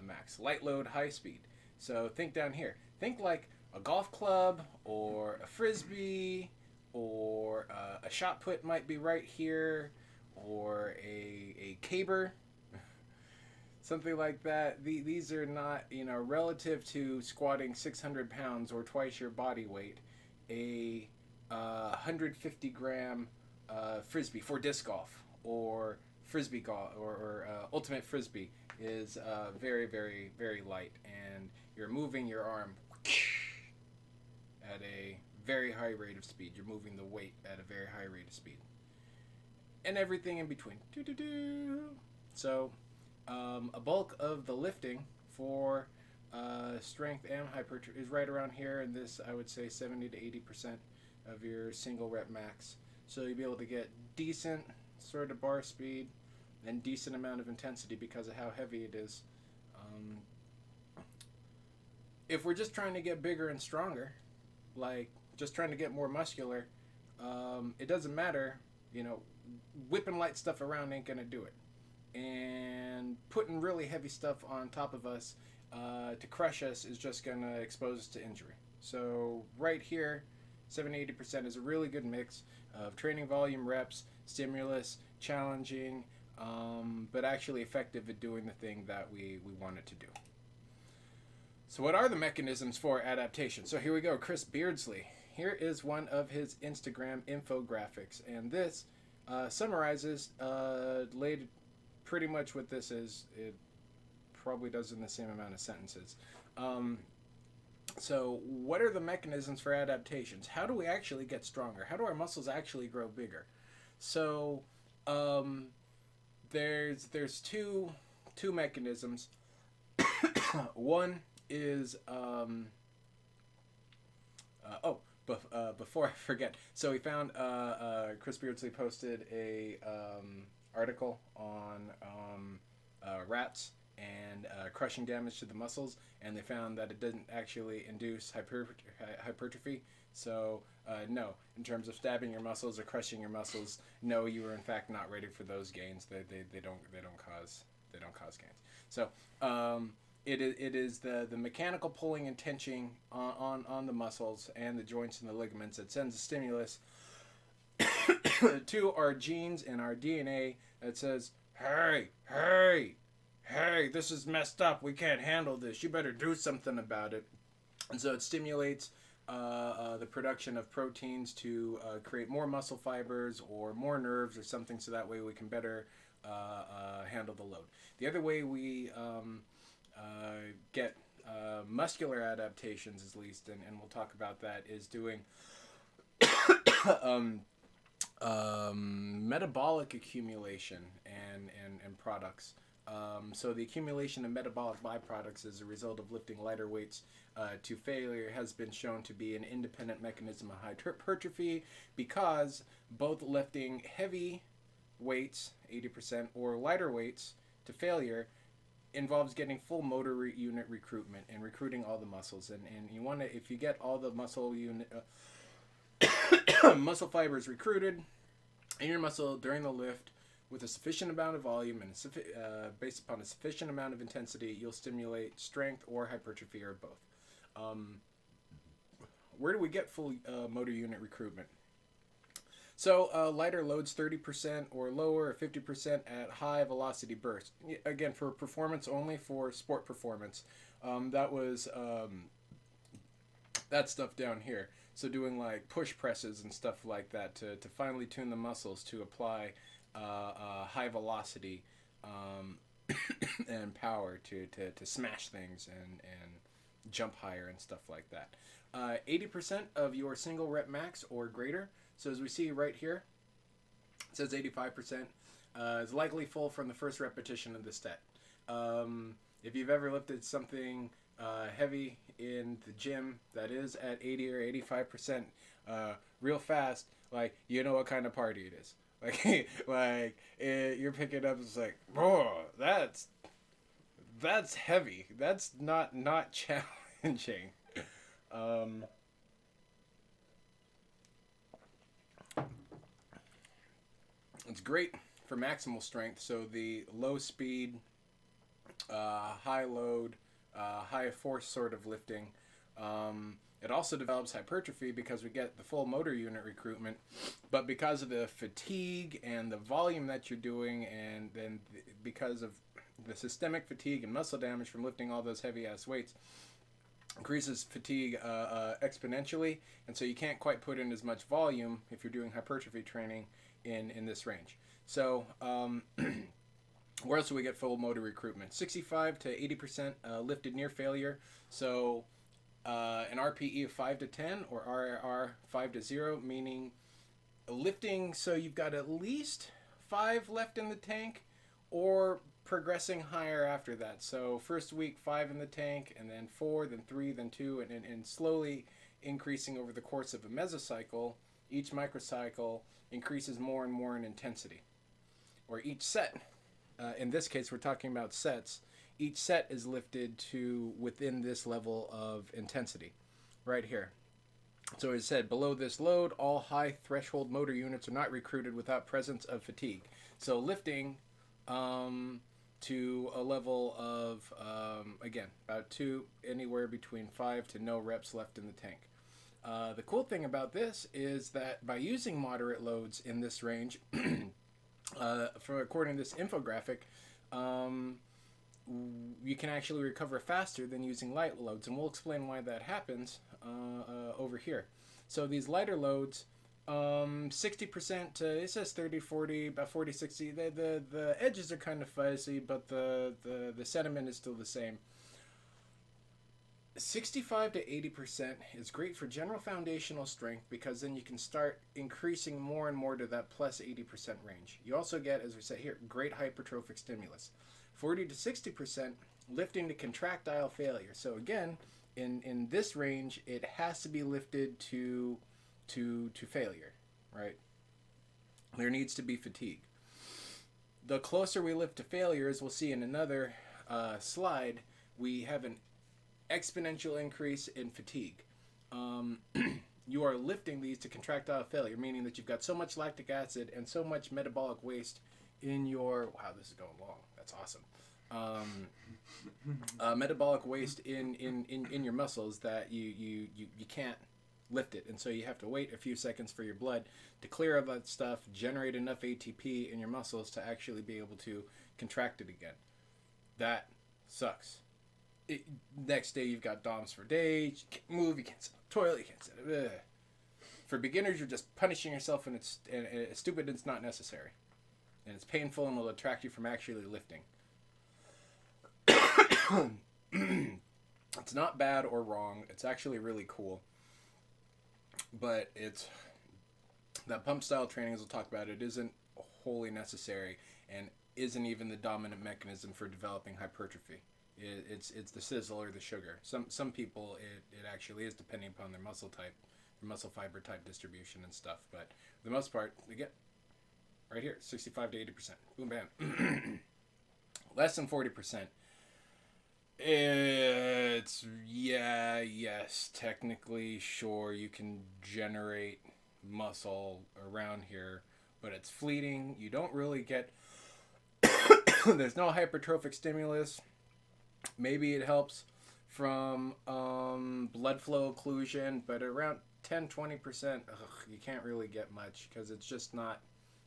max. Light load, high speed. So think down here. Think like a golf club or a frisbee or a shot put might be right here, or a caber. Something like that. These are not, relative to squatting 600 pounds or twice your body weight, a 150 gram frisbee for disc golf or frisbee golf or ultimate frisbee is very, very, very light, and you're moving your arm at a very high rate of speed. You're moving the weight at a very high rate of speed. And everything in between. So... a bulk of the lifting for strength and hypertrophy is right around here, and this I would say 70 to 80% of your single rep max. So you'll be able to get decent sort of bar speed and decent amount of intensity because of how heavy it is. If we're just trying to get bigger and stronger, like just trying to get more muscular, it doesn't matter. Whipping light stuff around ain't gonna do it. And putting really heavy stuff on top of us to crush us is just going to expose us to injury. So right here, 70-80% is a really good mix of training volume reps, stimulus, challenging, but actually effective at doing the thing that we want it to do. So what are the mechanisms for adaptation? So here we go, Chris Beardsley. Here is one of his Instagram infographics, and this summarizes pretty much what this is. It probably does in the same amount of sentences. So what are the mechanisms for adaptations? How do we actually get stronger? How do our muscles actually grow bigger? So there's two mechanisms. One is before I forget, so we found Chris Beardsley posted a article on rats and crushing damage to the muscles, and they found that it didn't actually induce hypertrophy. So no, in terms of stabbing your muscles or crushing your muscles, no, you are in fact not ready for those gains. They don't cause gains. So it is the mechanical pulling and tension on the muscles and the joints and the ligaments that sends a stimulus to our genes and our DNA that says, hey, this is messed up. We can't handle this. You better do something about it. And so it stimulates the production of proteins to create more muscle fibers or more nerves or something, so that way we can better handle the load. The other way we get muscular adaptations, at least, and we'll talk about that, is doing metabolic accumulation and products. So the accumulation of metabolic byproducts as a result of lifting lighter weights to failure has been shown to be an independent mechanism of hypertrophy, because both lifting heavy weights, 80%, or lighter weights to failure involves getting full motor unit recruitment and recruiting all the muscles. And you want to, if you get all the muscle unit muscle fibers recruited in your muscle during the lift with a sufficient amount of volume and based upon a sufficient amount of intensity, you'll stimulate strength or hypertrophy, or both. Where do we get full motor unit recruitment? So lighter loads, 30% or lower, or 50% at high velocity bursts. Again, for performance only, for sport performance. That was that stuff down here. So doing like push presses and stuff like that to finely tune the muscles to apply high velocity and power to smash things and jump higher and stuff like that. 80% of your single rep max or greater. So as we see right here, it says 85% is likely full from the first repetition of the set. If you've ever lifted something heavy in the gym that is at 80 or 85% real fast, like, you know what kind of party it is. You're picking up, it's like, bro, that's heavy. That's not challenging. It's great for maximal strength. So the low speed, high load, high force sort of lifting. It also develops hypertrophy because we get the full motor unit recruitment, but because of the fatigue and the volume that you're doing, and then because of the systemic fatigue and muscle damage from lifting all those heavy ass weights, increases fatigue exponentially, and so you can't quite put in as much volume if you're doing hypertrophy training in this range. So where else do we get full motor recruitment? 65 to 80% lifted near failure. So an RPE of 5 to 10 or RIR 5 to 0, meaning lifting so you've got at least 5 left in the tank, or progressing higher after that. So first week 5 in the tank, and then 4, then 3, then 2, and slowly increasing over the course of a mesocycle. Each microcycle increases more and more in intensity, or each set. In this case, we're talking about sets. Each set is lifted to within this level of intensity, right here. So as I said, below this load, all high threshold motor units are not recruited without presence of fatigue. So lifting to a level of, again, about 2, anywhere between 5 to no reps left in the tank. The cool thing about this is that by using moderate loads in this range, according to this infographic, you can actually recover faster than using light loads, and we'll explain why that happens over here. So these lighter loads, 60% to, it says 30, 40, about 40, 60. The edges are kind of fuzzy, but the sentiment is still the same. 65 to 80% is great for general foundational strength, because then you can start increasing more and more to that plus 80% range. You also get, as we said here, great hypertrophic stimulus. 40 to 60% lifting to contractile failure. So again, in this range, it has to be lifted to failure, right? There needs to be fatigue. The closer we lift to failure, as we'll see in another slide, we have an exponential increase in fatigue. You are lifting these to contractile failure, meaning that you've got so much lactic acid and so much metabolic waste in your, wow, this is going long, that's awesome, metabolic waste in your muscles that you can't lift it, and so you have to wait a few seconds for your blood to clear all that stuff, generate enough ATP in your muscles to actually be able to contract it again. That sucks. Next day you've got DOMs for days, you can't move, you can't sit on the toilet, you can't sit. Ugh. For beginners, you're just punishing yourself, and it's stupid and it's not necessary. And it's painful and will detract you from actually lifting. It's not bad or wrong, it's actually really cool. But it's, that pump style training, as we'll talk about, it isn't wholly necessary and isn't even the dominant mechanism for developing hypertrophy. It's the sizzle or the sugar. Some people it actually is, depending upon their muscle type, their muscle fiber type distribution and stuff. But for the most part, again, right here, 65 to 80%. Boom, bam. Less than 40%. It's, yes, technically, sure, you can generate muscle around here, but it's fleeting. You don't really get, there's no hypertrophic stimulus. Maybe it helps from blood flow occlusion, but around 10-20%, you can't really get much, because it's just not,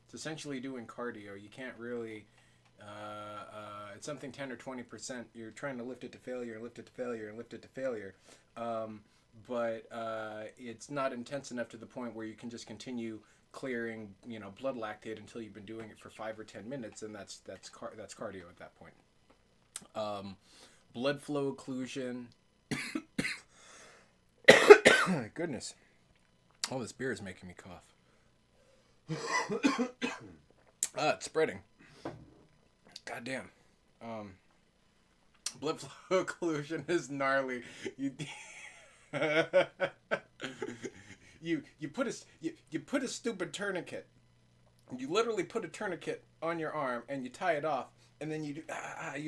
it's essentially doing cardio. You can't really, it's something 10 or 20%. You're trying to lift it to failure, lift it to failure, and lift it to failure. But it's not intense enough to the point where you can just continue clearing, blood lactate until you've been doing it for 5 or 10 minutes, and that's cardio at that point. Blood flow occlusion Goodness. All this beer is making me cough. It's spreading. God damn. Blood flow occlusion is gnarly. You put a stupid tourniquet. You literally put a tourniquet on your arm and you tie it off, and then you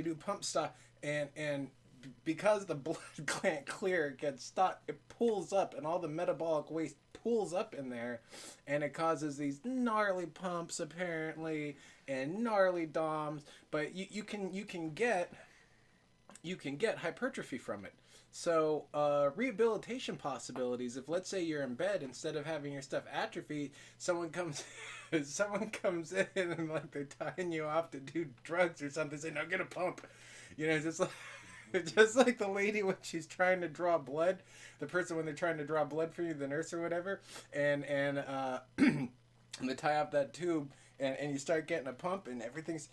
do pump stop, and because the blood can't clear, it gets stuck. It pulls up, and all the metabolic waste pulls up in there, and it causes these gnarly pumps apparently, and gnarly DOMs. But you can get hypertrophy from it. So rehabilitation possibilities. If let's say you're in bed, instead of having your stuff atrophy, someone comes in and like they're tying you off to do drugs or something. Say, no, get a pump. You know, just like the lady when she's trying to draw blood, the person when they're trying to draw blood for you, the nurse or whatever, and they tie up that tube and you start getting a pump and everything's.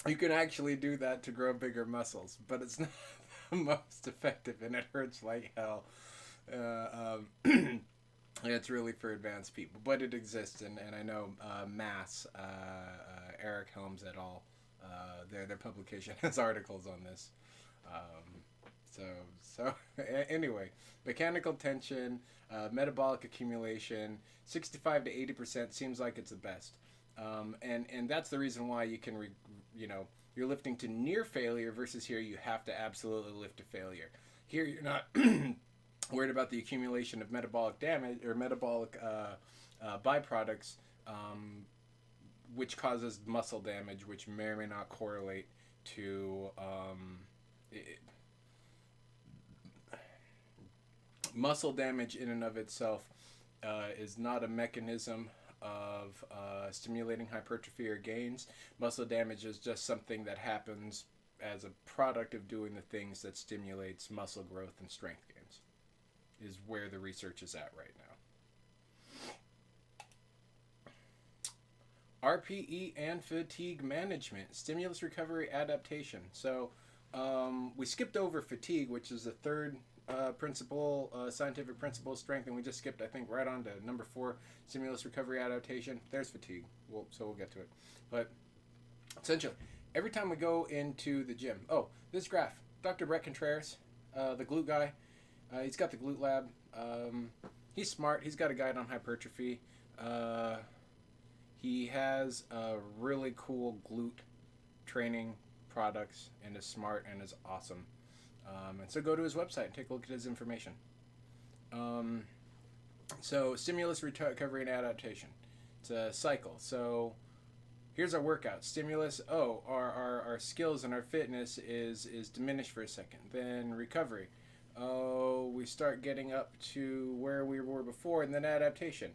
You can actually do that to grow bigger muscles, but it's not the most effective, and it hurts like hell. It's really for advanced people, but it exists, and I know Mass, Eric Helms et al., their publication has articles on this. So anyway, mechanical tension, metabolic accumulation, 65 to 80% seems like it's the best. And that's the reason why you can, you're lifting to near failure versus here you have to absolutely lift to failure. Here you're not worried about the accumulation of metabolic damage or metabolic byproducts, which causes muscle damage, which may or may not correlate to muscle damage in and of itself is not a mechanism of stimulating hypertrophy or gains. Muscle damage is just something that happens as a product of doing the things that stimulates muscle growth and strength gains, is where the research is at right now. RPE and fatigue management, stimulus recovery adaptation. So we skipped over fatigue, which is the third scientific principle of strength, and we just skipped, I think, right on to number 4, stimulus recovery adaptation. There's fatigue. So we'll get to it. But essentially, every time we go into the gym, this graph, Dr. Brett Contreras, the glute guy, he's got the glute lab. He's smart. He's got a guide on hypertrophy. He has really cool glute training products and is smart and is awesome. And so go to his website and take a look at his information. So stimulus, recovery, and adaptation. It's a cycle. So here's our workout. Stimulus, our skills and our fitness is diminished for a second. Then recovery. We start getting up to where we were before, and then adaptation.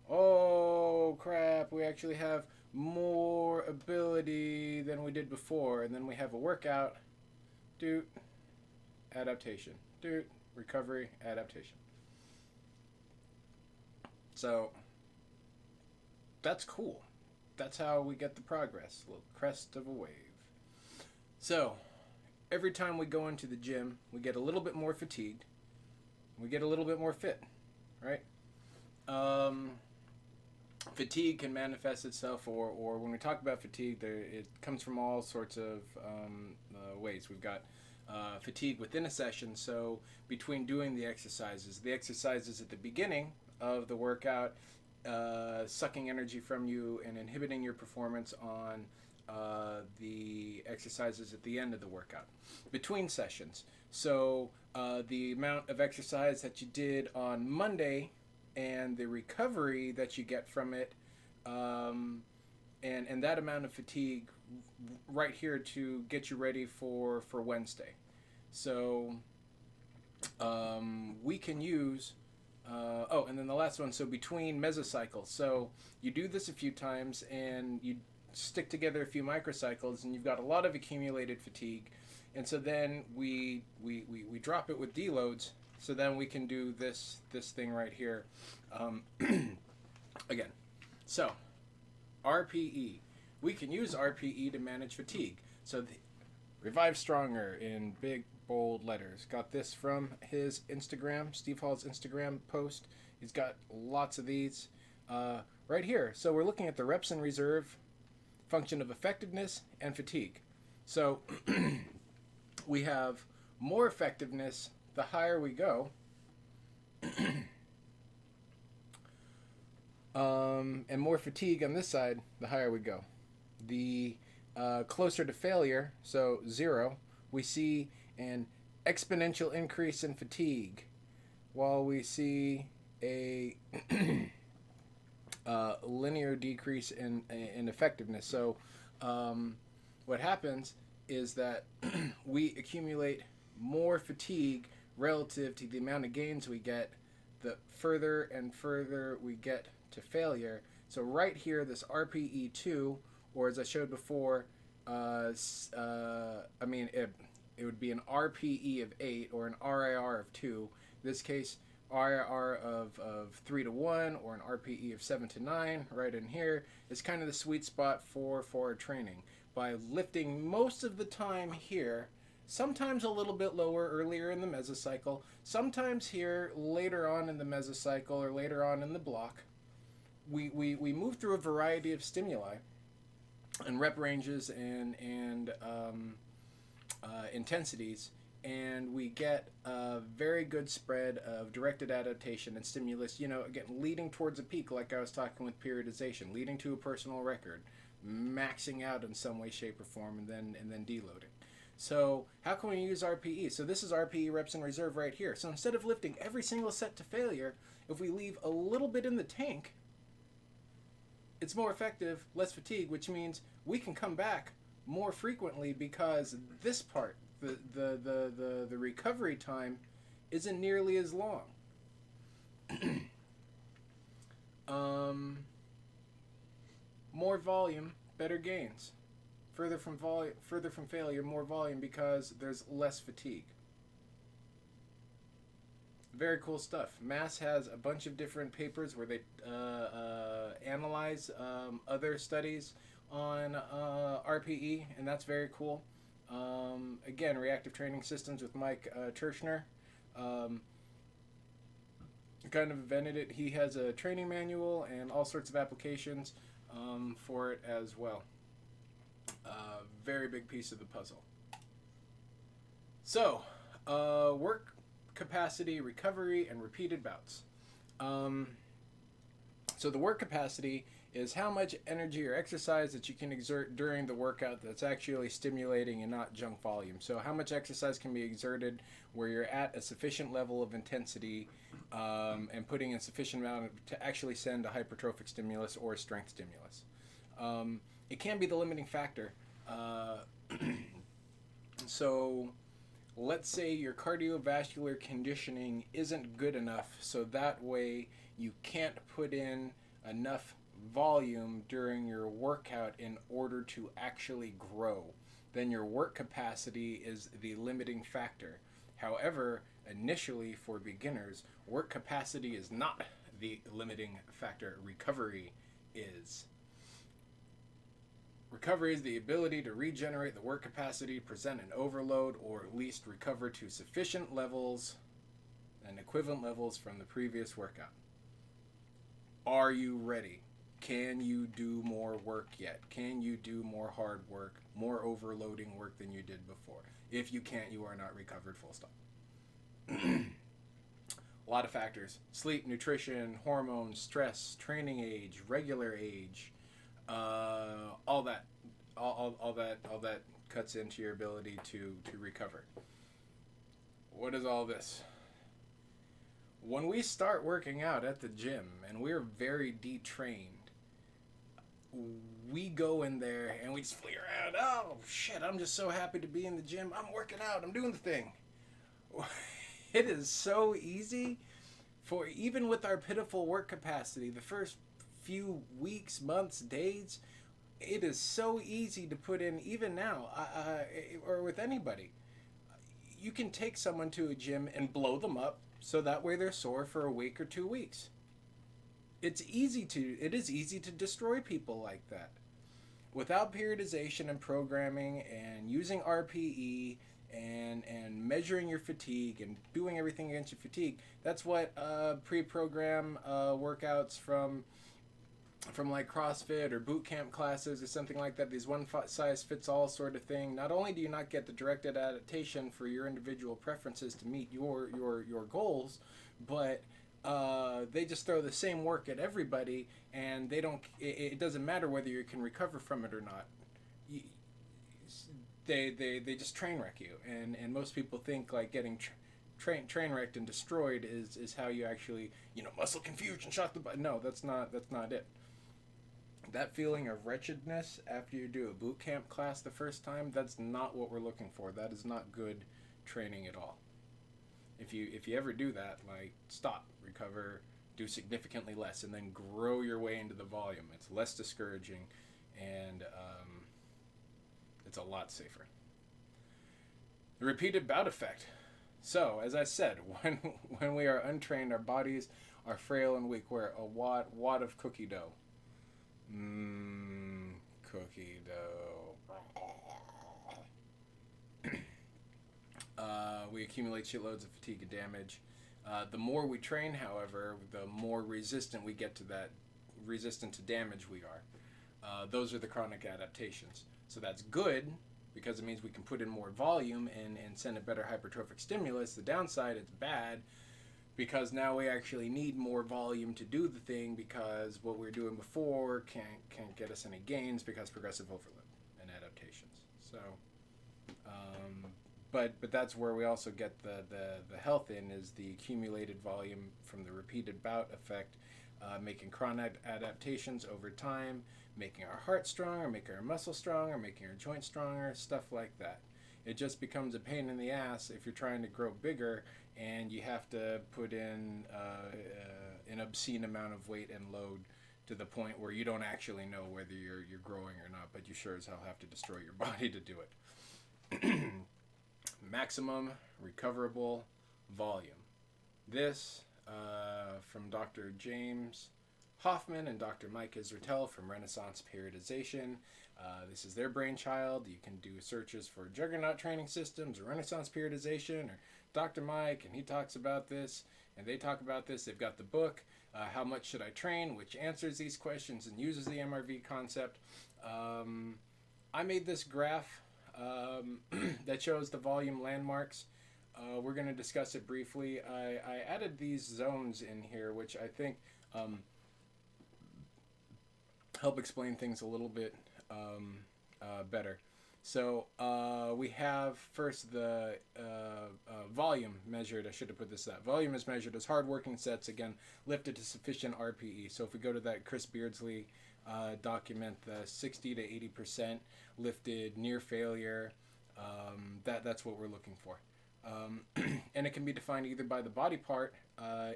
Oh, crap, we actually have more ability than we did before. And then we have a workout. Adaptation. Recovery, adaptation. So that's cool. That's how we get the progress. A little crest of a wave. So every time we go into the gym, we get a little bit more fatigued. We get a little bit more fit, right? Fatigue can manifest itself, or when we talk about fatigue, it comes from all sorts of ways. We've got fatigue within a session, so between doing the exercises at the beginning of the workout, sucking energy from you and inhibiting your performance on the exercises at the end of the workout. Between sessions, so the amount of exercise that you did on Monday and the recovery that you get from it, and that amount of fatigue right here to get you ready for Wednesday. So we can use and then the last one, so between mesocycles, so you do this a few times and you stick together a few microcycles and you've got a lot of accumulated fatigue, and so then we drop it with deloads, so then we can do this thing right here again. So RPE, we can use RPE to manage fatigue. So Revive Stronger in big bold letters. Got this from his Instagram, Steve Hall's Instagram post. He's got lots of these right here. So we're looking at the reps in reserve, function of effectiveness, and fatigue. So we have more effectiveness the higher we go, and more fatigue on this side the higher we go. The closer to failure, so 0, we see an exponential increase in fatigue, while we see a linear decrease in effectiveness. So what happens is that we accumulate more fatigue relative to the amount of gains we get the further and further we get to failure. So right here, this RPE2, or as I showed before, it would be an RPE of 8 or an RIR of 2. In this case, RIR of 3 to 1 or an RPE of 7 to 9 right in here is kind of the sweet spot for forward training. By lifting most of the time here, sometimes a little bit lower earlier in the mesocycle, sometimes here later on in the mesocycle or later on in the block, we move through a variety of stimuli and rep ranges and intensities, and we get a very good spread of directed adaptation and stimulus, again, leading towards a peak, like I was talking with periodization, leading to a personal record, maxing out in some way, shape, or form, and then deloading. So how can we use RPE? So this is RPE reps in reserve right here. So instead of lifting every single set to failure, if we leave a little bit in the tank, it's more effective, less fatigue, which means we can come back more frequently because this part, the recovery time, isn't nearly as long. More volume, better gains. Further from failure, more volume because there's less fatigue. Very cool stuff. Mass has a bunch of different papers where they analyze other studies on RPE, and that's very cool. Again, Reactive Training Systems with Mike Tirschner kind of invented it. He has a training manual and all sorts of applications for it as well. Very big piece of the puzzle. So, work capacity, recovery, and repeated bouts. So the work capacity is how much energy or exercise that you can exert during the workout that's actually stimulating and not junk volume. So how much exercise can be exerted where you're at a sufficient level of intensity and putting in sufficient amount to actually send a hypertrophic stimulus or a strength stimulus. It can be the limiting factor. So let's say your cardiovascular conditioning isn't good enough, so that way you can't put in enough volume during your workout in order to actually grow. Then your work capacity is the limiting factor. However, initially for beginners, work capacity is not the limiting factor. Recovery is. Recovery is the ability to regenerate the work capacity, present an overload, or at least recover to sufficient levels and equivalent levels from the previous workout. Are you ready? Can you do more work yet? Can you do more hard work, more overloading work than you did before? If you can't, you are not recovered, full stop. A lot of factors: sleep, nutrition, hormones, stress, training age, regular age, all that cuts into your ability to recover. What is all this? When we start working out at the gym and we're very detrained, we go in there and we just flee around. Oh shit, I'm just so happy to be in the gym. I'm working out, I'm doing the thing. It is so easy for, even with our pitiful work capacity, the first few weeks, months, days, it is so easy to put in, even now, or with anybody. You can take someone to a gym and blow them up so that way they're sore for a week or 2 weeks. It is easy to destroy people like that. Without periodization and programming and using RPE and measuring your fatigue and doing everything against your fatigue. That's what pre-program workouts from like CrossFit or boot camp classes or something like that, these one size fits all sort of thing. Not only do you not get the directed adaptation for your individual preferences to meet your goals, but they just throw the same work at everybody, and it doesn't matter whether you can recover from it or not. They just train wreck you, and most people think like getting train wrecked and destroyed is how you actually muscle confusion, shock the body. No, that's not it. That feeling of wretchedness after you do a boot camp class the first time, that's not what we're looking for. That is not good training at all. If you ever do that, like, stop, recover, do significantly less, and then grow your way into the volume. It's less discouraging, and it's a lot safer. The repeated bout effect. So, as I said, when we are untrained, our bodies are frail and weak. We're a wad of cookie dough. Cookie dough. We accumulate shitloads of fatigue and damage. The more we train, however, the more resistant we get to that, resistant to damage we are. Those are the chronic adaptations. So that's good, because it means we can put in more volume and send a better hypertrophic stimulus. The downside, it's bad, because now we actually need more volume to do the thing, because what we were doing before can't get us any gains because progressive overload and adaptations. So, but that's where we also get the health in, is the accumulated volume from the repeated bout effect, making chronic adaptations over time, making our heart stronger, making our muscles stronger, making our joints stronger, stuff like that. It just becomes a pain in the ass if you're trying to grow bigger and you have to put in an obscene amount of weight and load to the point where you don't actually know whether you're growing or not, but you sure as hell have to destroy your body to do it. Maximum recoverable volume. This, from Dr. James Hoffman and Dr. Mike Israetel from Renaissance Periodization. This is their brainchild. You can do searches for Juggernaut Training Systems or Renaissance Periodization or Dr. Mike, and he talks about this, and they talk about this. They've got the book, How Much Should I Train?, which answers these questions and uses the MRV concept. I made this graph that shows the volume landmarks. We're going to discuss it briefly. I added these zones in here, which I think help explain things a little bit better. So we have first the volume measured. I should have put this out. Volume is measured as hard working sets, again, lifted to sufficient RPE. So if we go to that Chris Beardsley document, the 60 to 80% lifted near failure, that's what we're looking for. And it can be defined either by the body part,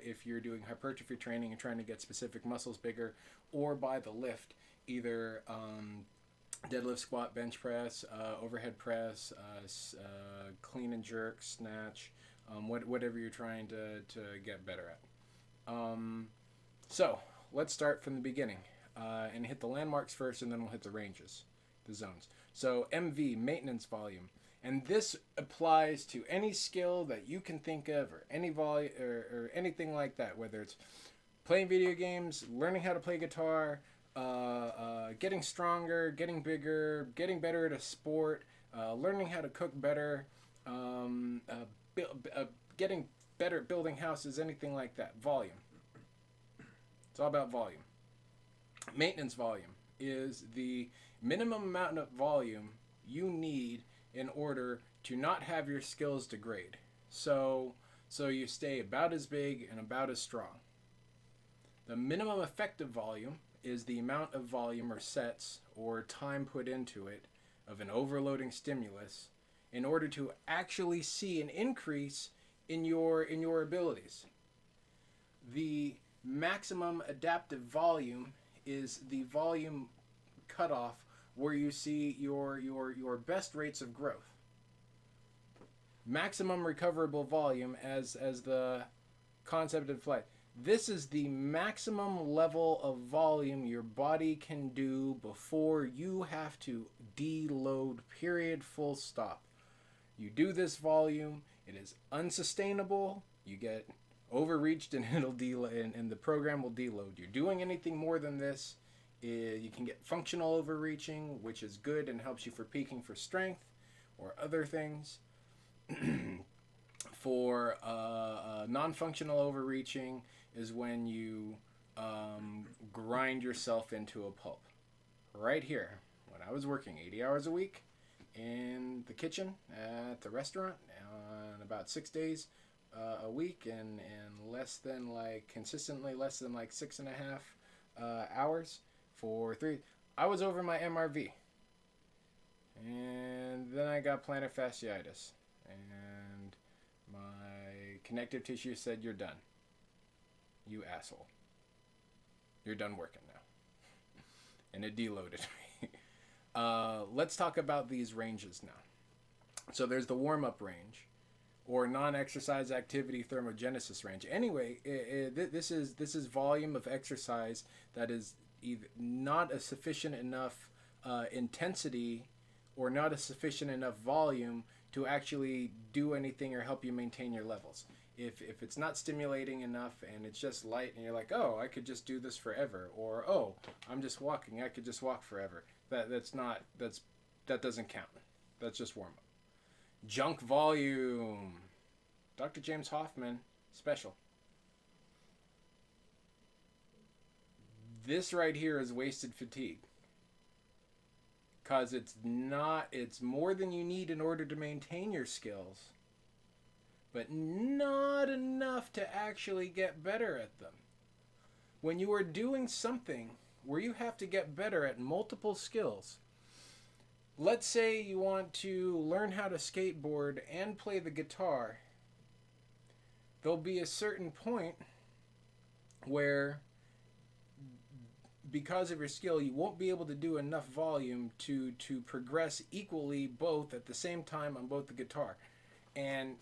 if you're doing hypertrophy training and trying to get specific muscles bigger, or by the lift, either deadlift, squat, bench press, overhead press, clean and jerk, snatch, whatever you're trying to get better at. So let's start from the beginning and hit the landmarks first, and then we'll hit the ranges, the zones. So MV, maintenance volume. And this applies to any skill that you can think of, or any or anything like that, whether it's playing video games, learning how to play guitar, getting stronger, getting bigger, getting better at a sport, learning how to cook better, getting better at building houses, anything like that. Volume. It's all about volume. Maintenance volume is the minimum amount of volume you need in order to not have your skills degrade. So you stay about as big and about as strong. The minimum effective volume is the amount of volume or sets or time put into it of an overloading stimulus in order to actually see an increase in your abilities. The maximum adaptive volume is the volume cutoff where you see your best rates of growth. Maximum recoverable volume, as the concept implies, this is the maximum level of volume your body can do before you have to deload, period, full stop. You do this volume, it is unsustainable. You get overreached and it'll and the program will deload. You're doing anything more than this, you can get functional overreaching, which is good and helps you for peaking for strength or other things. For non-functional overreaching is when you grind yourself into a pulp. Right here, when I was working 80 hours a week in the kitchen at the restaurant on about 6 days a week and consistently less than 6.5 hours for 3, I was over my MRV. And then I got plantar fasciitis. And my connective tissue said, "You're done. You asshole. You're done working now." And it deloaded me. Let's talk about these ranges now. So there's the warm-up range, or non-exercise activity thermogenesis range. Anyway, this is volume of exercise that is either not a sufficient enough intensity or not a sufficient enough volume to actually do anything or help you maintain your levels. If it's not stimulating enough and it's just light and you're like, oh, I could just do this forever, or oh, I'm just walking, I could just walk forever. That doesn't count. That's just warm up. Junk volume. Dr. James Hoffman special. This right here is wasted fatigue. Because it's more than you need in order to maintain your skills, but not enough to actually get better at them. When you are doing something where you have to get better at multiple skills, let's say you want to learn how to skateboard and play the guitar, there'll be a certain point where, because of your skill, you won't be able to do enough volume to progress equally both at the same time on both the guitar. And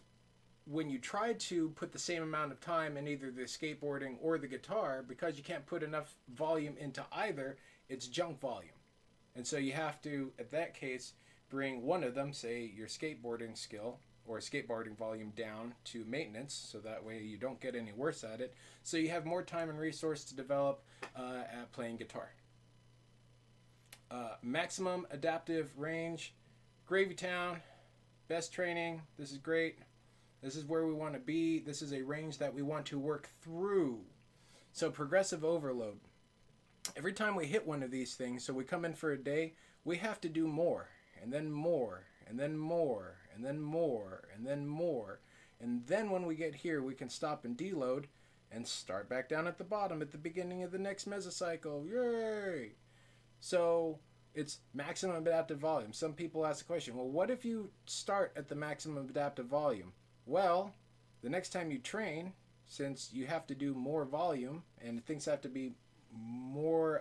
when you try to put the same amount of time in either the skateboarding or the guitar, because you can't put enough volume into either, it's junk volume. And so you have to, at that case, bring one of them, say your skateboarding skill or skateboarding volume, down to maintenance, so that way you don't get any worse at it, so you have more time and resource to develop at playing guitar. Maximum adaptive range, Gravy Town, best training. This is great. This is where we want to be. This is a range that we want to work through. So progressive overload. Every time we hit one of these things, so we come in for a day, we have to do more, and then more, and then more, and then more, and then more. And then when we get here, we can stop and deload and start back down at the bottom at the beginning of the next mesocycle. Yay! So it's maximum adaptive volume. Some people ask the question, well, what if you start at the maximum adaptive volume? Well, the next time you train, since you have to do more volume and things have to be more,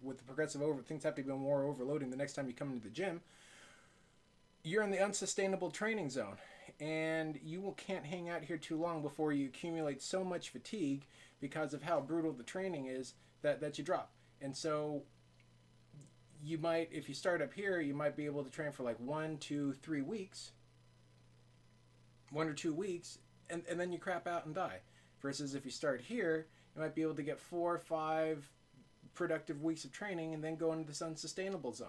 with the progressive things have to be more overloading the next time you come into the gym, you're in the unsustainable training zone, and you can't hang out here too long before you accumulate so much fatigue because of how brutal the training is that you drop. And so you might, if you start up here, you might be able to train for like 1, 2, 3 weeks, 1 or 2 weeks, and then you crap out and die. Versus if you start here, you might be able to get 4 or 5 productive weeks of training and then go into this unsustainable zone.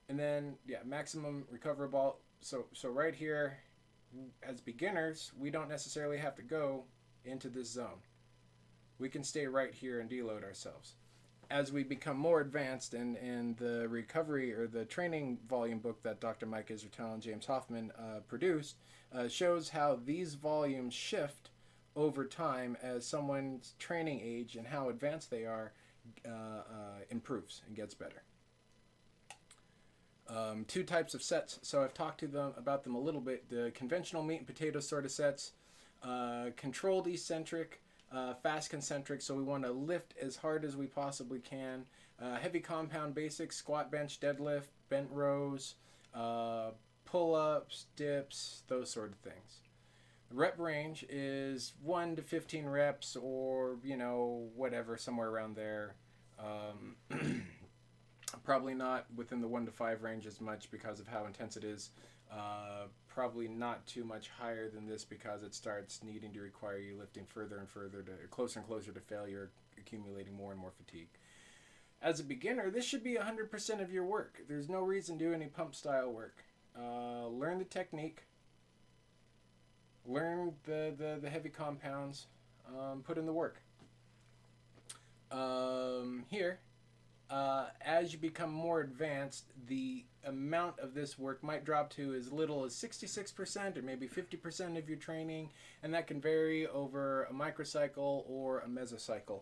And then, yeah, maximum recoverable. So right here, as beginners, we don't necessarily have to go into this zone. We can stay right here and deload ourselves. As we become more advanced, and the recovery or the training volume book that Dr. Mike Israetel and James Hoffman produced shows how these volumes shift over time as someone's training age and how advanced they are improves and gets better. 2 types of sets. So I've talked to them about them a little bit. The conventional meat and potato sort of sets, controlled eccentric, fast concentric. So we want to lift as hard as we possibly can. Heavy compound basics, squat, bench, deadlift, bent rows, pull-ups, dips, those sort of things. The rep range is 1 to 15 reps, or whatever, somewhere around there. Probably not within the 1 to 5 range as much because of how intense it is. Probably not too much higher than this because it starts needing to require you lifting further and further, closer and closer to failure, accumulating more and more fatigue. As a beginner, this should be 100% of your work. There's no reason to do any pump style work. Learn the technique. Learn the heavy compounds. Put in the work. Here, as you become more advanced, the amount of this work might drop to as little as 66% or maybe 50% of your training, and that can vary over a microcycle or a mesocycle.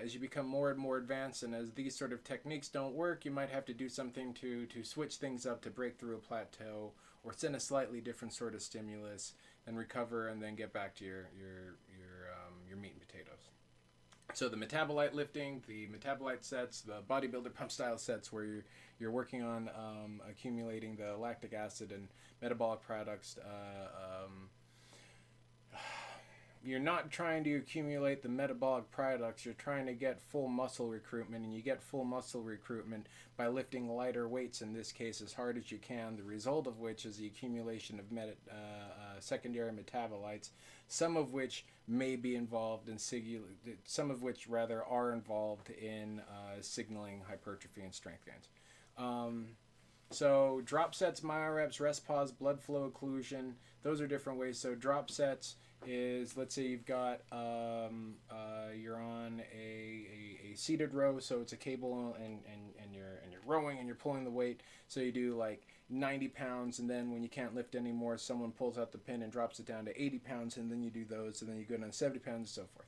As you become more and more advanced, and as these sort of techniques don't work, you might have to do something to switch things up to break through a plateau or send a slightly different sort of stimulus and recover and then get back to your meat and potatoes. So the metabolite lifting, the metabolite sets, the bodybuilder pump style sets where you're working on accumulating the lactic acid and metabolic products. You're not trying to accumulate the metabolic products, you're trying to get full muscle recruitment, and you get full muscle recruitment by lifting lighter weights, in this case as hard as you can, the result of which is the accumulation of secondary metabolites, some of which may be involved in are involved in signaling hypertrophy and strength gains. So drop sets, myoreps, rest pause, blood flow occlusion, those are different ways. So drop sets is, let's say you've got you're on a seated row, so it's a cable and you're rowing and you're pulling the weight, so you do like 90 pounds, and then when you can't lift anymore, someone pulls out the pin and drops it down to 80 pounds, and then you do those, and then you go down to 70 pounds and so forth.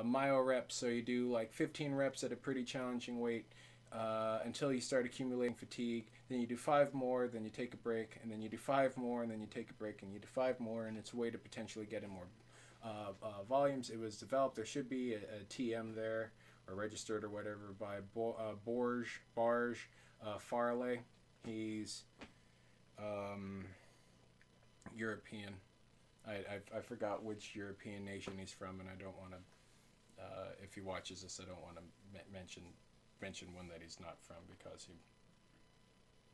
Myo reps, so you do like 15 reps at a pretty challenging weight until you start accumulating fatigue. Then you do 5 more, then you take a break, and then you do 5 more, and then you take a break, and you do 5 more, and it's a way to potentially get in more volumes. It was developed, there should be a TM there, or registered or whatever, by Barge Farley. He's European. I forgot which European nation he's from, and I don't want to, if he watches this, I don't want to mention one that he's not from because he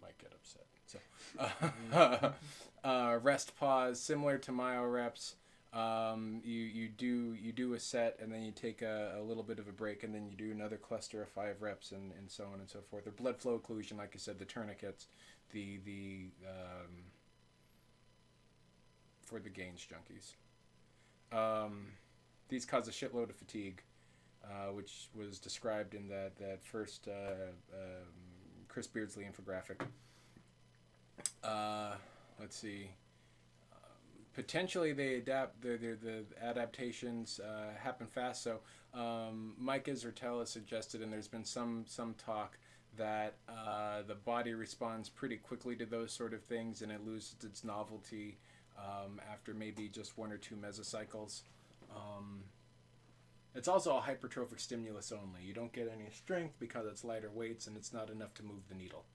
might get upset. So rest pause, similar to myo reps. You do a set, and then you take a little bit of a break, and then you do another cluster of 5 reps, and so on and so forth. Or blood flow occlusion, like I said, the tourniquets, for the gains junkies. These cause a shitload of fatigue, which was described in that first Chris Beardsley infographic. Let's see. Potentially they adapt, the adaptations happen fast. So Mike Israetel has suggested, and there's been some talk that the body responds pretty quickly to those sort of things, and it loses its novelty after maybe just 1 or 2 mesocycles. It's also a hypertrophic stimulus only. You don't get any strength because it's lighter weights, and it's not enough to move the needle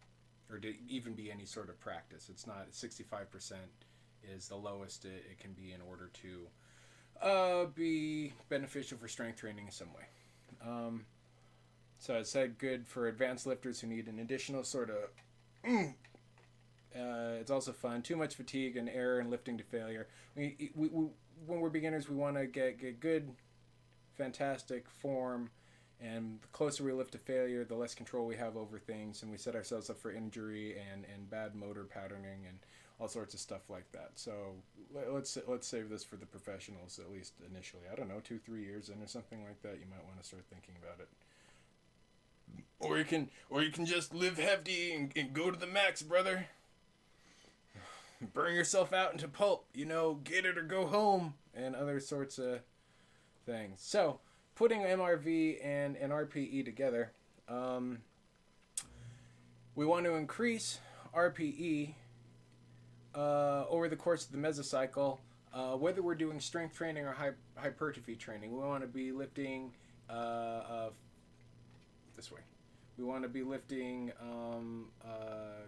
or to even be any sort of practice. It's not 65%. Is the lowest it can be in order to be beneficial for strength training in some way. So I said good for advanced lifters who need an additional sort of it's also fun. Too much fatigue and error and lifting to failure. We when we're beginners, we want to get good, fantastic form, and the closer we lift to failure, the less control we have over things, and we set ourselves up for injury and bad motor patterning and all sorts of stuff like that. So let's save this for the professionals, at least initially. I don't know, 2-3 years in or something like that, you might want to start thinking about it. Or you can just live hefty and go to the max, brother. Burn yourself out into pulp, get it or go home, and other sorts of things. So putting MRV and RPE together, we want to increase RPE over the course of the mesocycle, whether we're doing strength training or hypertrophy training. We want to be lifting this way. We want to be lifting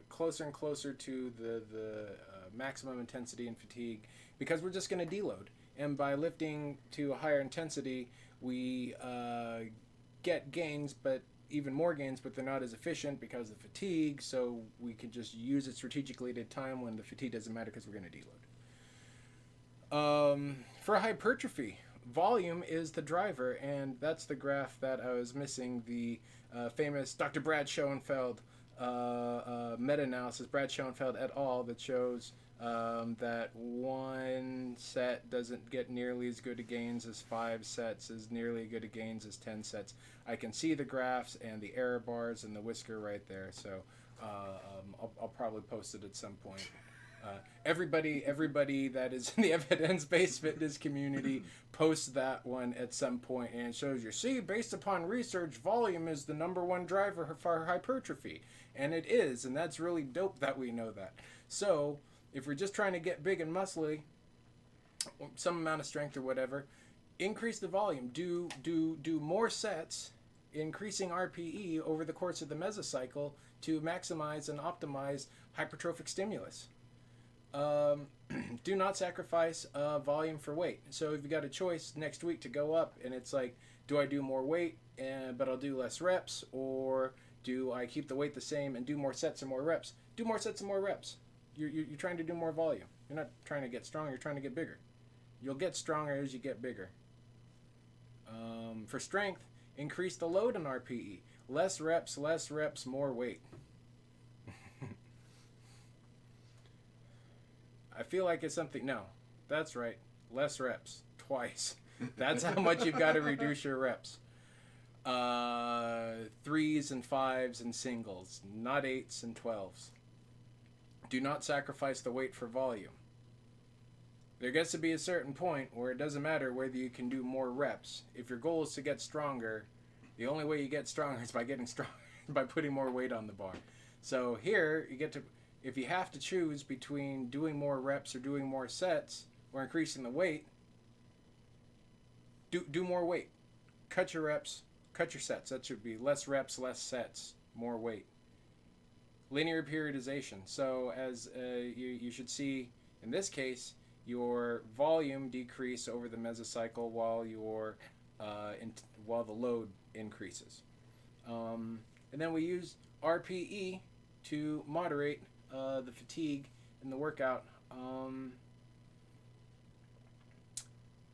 closer and closer to the maximum intensity and fatigue, because we're just going to deload. And by lifting to a higher intensity, we get gains, but even more gains, but they're not as efficient because of fatigue. So we can just use it strategically at a time when the fatigue doesn't matter because we're going to deload. For hypertrophy, volume is the driver, and that's the graph that I was missing. The famous Dr. Brad Schoenfeld meta-analysis, Brad Schoenfeld et al., that shows that one set doesn't get nearly as good a gains as 5 sets, as nearly good a gains as 10 sets. I can see the graphs and the error bars and the whisker right there, so I'll probably post it at some point. Everybody that is in the evidence-based fitness community posts that one at some point, and it shows you, see, based upon research, volume is the #1 driver for hypertrophy, and it is, and that's really dope that we know that. So if we're just trying to get big and muscly, some amount of strength or whatever, increase the volume, do more sets, increasing RPE over the course of the mesocycle to maximize and optimize hypertrophic stimulus. Do not sacrifice volume for weight. So if you got a choice next week to go up, and it's like, do I do more weight but I'll do less reps, or do I keep the weight the same and do more sets and more reps? Do more sets and more reps. You're trying to do more volume. You're not trying to get stronger, you're trying to get bigger. You'll get stronger as you get bigger. For strength, increase the load on RPE. Less reps, more weight. I feel like it's something. No, that's right. Less reps. Twice. That's how much you've got to reduce your reps. 3s and 5s and singles, not 8s and 12s. Do not sacrifice the weight for volume. There gets to be a certain point where it doesn't matter whether you can do more reps. If your goal is to get stronger, the only way you get stronger is by getting stronger, by putting more weight on the bar. So here, you get to, if you have to choose between doing more reps or doing more sets or increasing the weight, do more weight. Cut your reps, cut your sets. That should be less reps, less sets, more weight. Linear periodization. So as you should see, in this case, your volume decrease over the mesocycle while while the load increases. And then we use RPE to moderate the fatigue in the workout.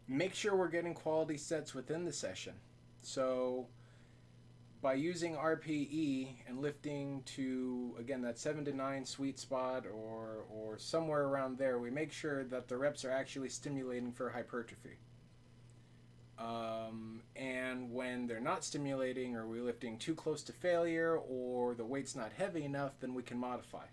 Make sure we're getting quality sets within the session. So by using RPE and lifting to, again, that 7 to 9 sweet spot or somewhere around there, we make sure that the reps are actually stimulating for hypertrophy. And when they're not stimulating, or we're lifting too close to failure, or the weight's not heavy enough, then we can modify.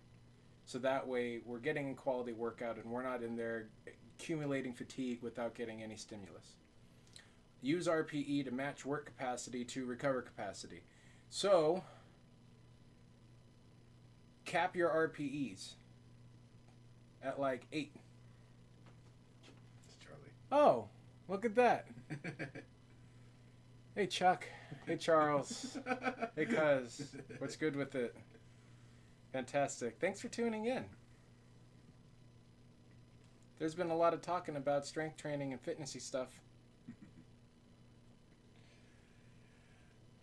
So that way we're getting a quality workout and we're not in there accumulating fatigue without getting any stimulus. Use RPE to match work capacity to recover capacity. So cap your RPEs at like 8. It's Charlie. Oh, look at that. Hey Chuck. Hey Charles. Hey Cuz. What's good with it? Fantastic. Thanks for tuning in. There's been a lot of talking about strength training and fitnessy stuff.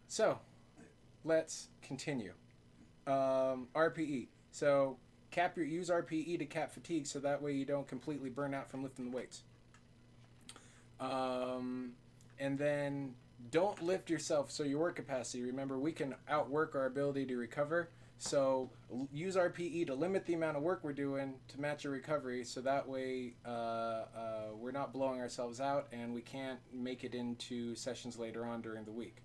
So, let's continue. RPE. So, use RPE to cap fatigue, so that way you don't completely burn out from lifting the weights. And then don't lift yourself so your work capacity. Remember, we can outwork our ability to recover. So use RPE to limit the amount of work we're doing to match your recovery, so that way we're not blowing ourselves out and we can't make it into sessions later on during the week.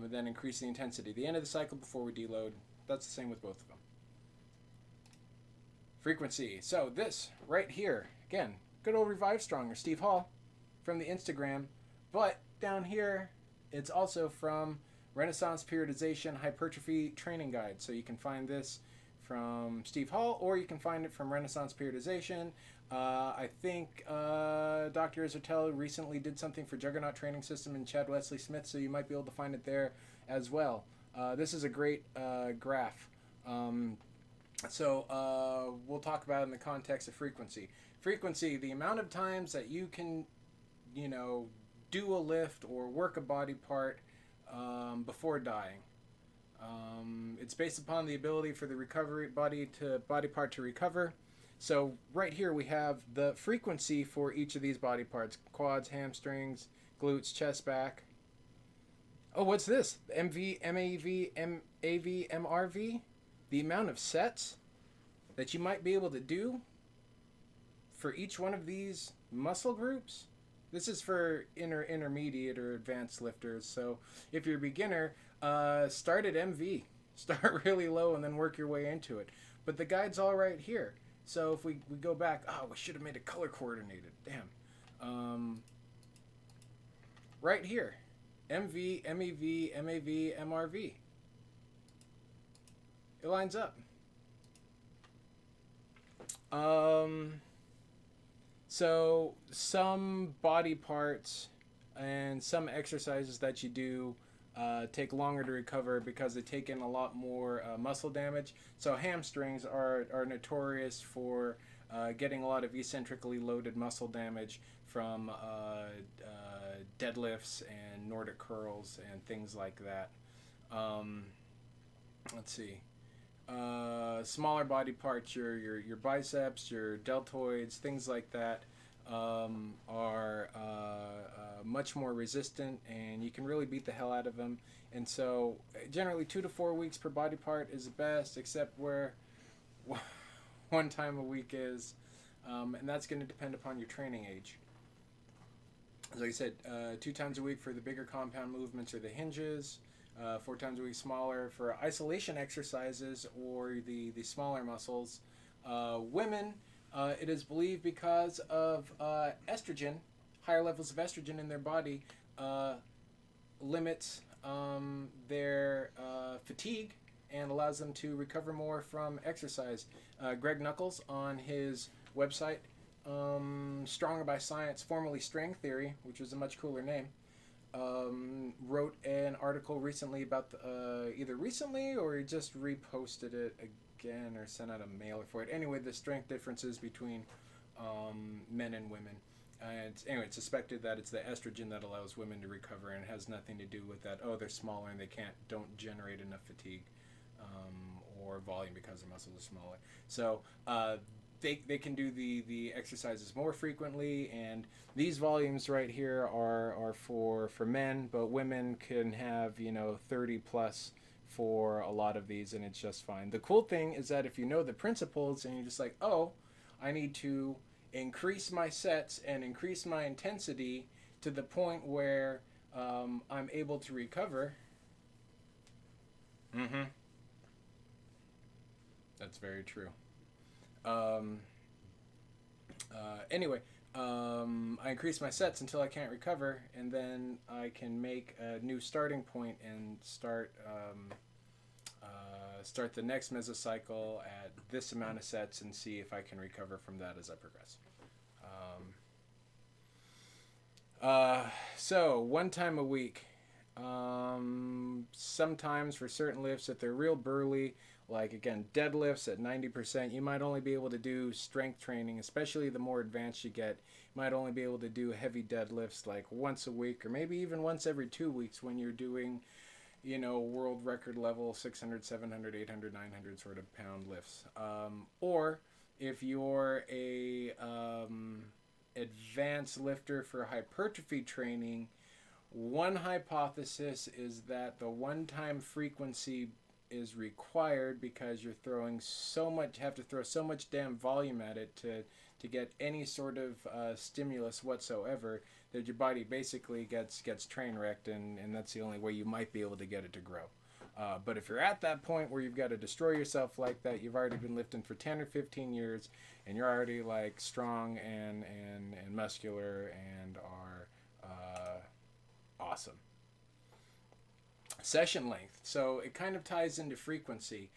And then increase the intensity. The end of the cycle before we deload. That's the same with both of them. Frequency. So this right here, again, good old Revive Stronger, Steve Hall from the Instagram. But down here, it's also from Renaissance Periodization Hypertrophy Training Guide. So you can find this from Steve Hall, or you can find it from Renaissance Periodization. I think Dr. Izertello recently did something for Juggernaut Training System and Chad Wesley Smith, so you might be able to find it there as well. This is a great graph. So we'll talk about it in the context of frequency. Frequency, the amount of times that you can, do a lift or work a body part before dying. It's based upon the ability for the body part to recover. So right here we have the frequency for each of these body parts: quads, hamstrings, glutes, chest, back. Oh, what's this? MV, MAV, MAV, MRV? The amount of sets that you might be able to do for each one of these muscle groups. This is for intermediate or advanced lifters. So if you're a beginner, start at MV. Start really low and then work your way into it. But the guide's all right here. So if we go back, we should have made it color coordinated. Damn. Right here. MV, MEV, MAV, MRV. It lines up. So some body parts and some exercises that you do take longer to recover because they take in a lot more muscle damage. So hamstrings are notorious for getting a lot of eccentrically loaded muscle damage from deadlifts and Nordic curls and things like that. Let's see. Smaller body parts, your biceps, your deltoids, things like that, are much more resistant, and you can really beat the hell out of them. And so, generally, 2 to 4 weeks per body part is the best, except where one time a week is, and that's going to depend upon your training age. As I said, 2 times a week for the bigger compound movements or the hinges. 4 times a week smaller for isolation exercises or the smaller muscles. Women, it is believed because of estrogen, higher levels of estrogen in their body, limits their fatigue and allows them to recover more from exercise. Greg Nuckols on his website, Stronger by Science, formerly Strength Theory, which was a much cooler name, wrote an article recently about either recently or he just reposted it again or sent out a mailer for it. Anyway, the strength differences between men and women. Anyway, it's suspected that it's the estrogen that allows women to recover, and it has nothing to do with that. Oh, they're smaller and they don't generate enough fatigue or volume because their muscles are smaller. So they can do the exercises more frequently, and these volumes right here are for men, but women can have 30 plus for a lot of these, and it's just fine. The cool thing is that if you know the principles and you're just like, oh, I need to increase my sets and increase my intensity to the point where I'm able to recover. That's very true. Anyway, I increase my sets until I can't recover, and then I can make a new starting point and start the next mesocycle at this amount of sets and see if I can recover from that as I progress. So 1 time a week. Sometimes for certain lifts, if they're real burly, like again deadlifts at 90%, you might only be able to do strength training, especially the more advanced you get. You might only be able to do heavy deadlifts like once a week or maybe even once every 2 weeks when you're doing world record level 600, 700, 800, 900 sort of pound lifts. Or if you're a advanced lifter for hypertrophy training, one hypothesis is that the one-time frequency is required because you're have to throw so much damn volume at it to get any sort of stimulus whatsoever that your body basically gets train wrecked, and that's the only way you might be able to get it to grow. But if you're at that point where you've got to destroy yourself like that, you've already been lifting for 10 or 15 years, and you're already like strong and muscular and are awesome. Session length. So it kind of ties into frequency.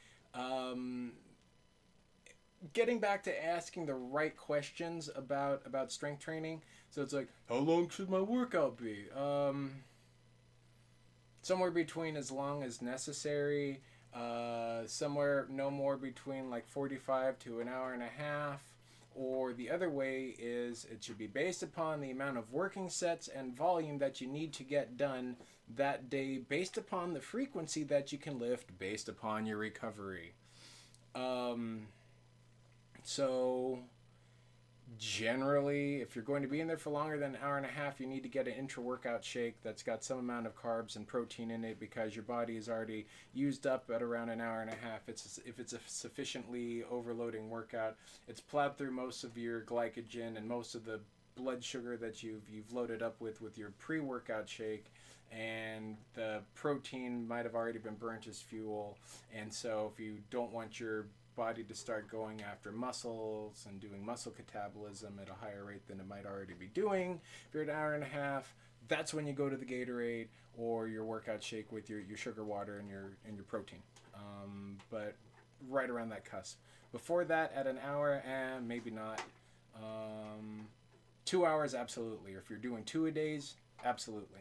Getting back to asking the right questions about strength training. So it's like, how long should my workout be? Somewhere between as long as necessary. Somewhere no more between like 45 to an hour and a half. Or the other way is it should be based upon the amount of working sets and volume that you need to get done that day based upon the frequency that you can lift based upon your recovery. So generally, if you're going to be in there for longer than an hour and a half, you need to get an intra-workout shake that's got some amount of carbs and protein in it, because your body is already used up at around an hour and a half. If it's a sufficiently overloading workout, it's plowed through most of your glycogen and most of the blood sugar that you've loaded up with your pre-workout shake, and the protein might have already been burnt as fuel. And so if you don't want your body to start going after muscles and doing muscle catabolism at a higher rate than it might already be doing, if you're at an hour and a half, that's when you go to the Gatorade or your workout shake with your sugar water and your protein. But right around that cusp. Before that, at an hour, maybe not. 2 hours, absolutely. Or if you're doing 2 a days, absolutely.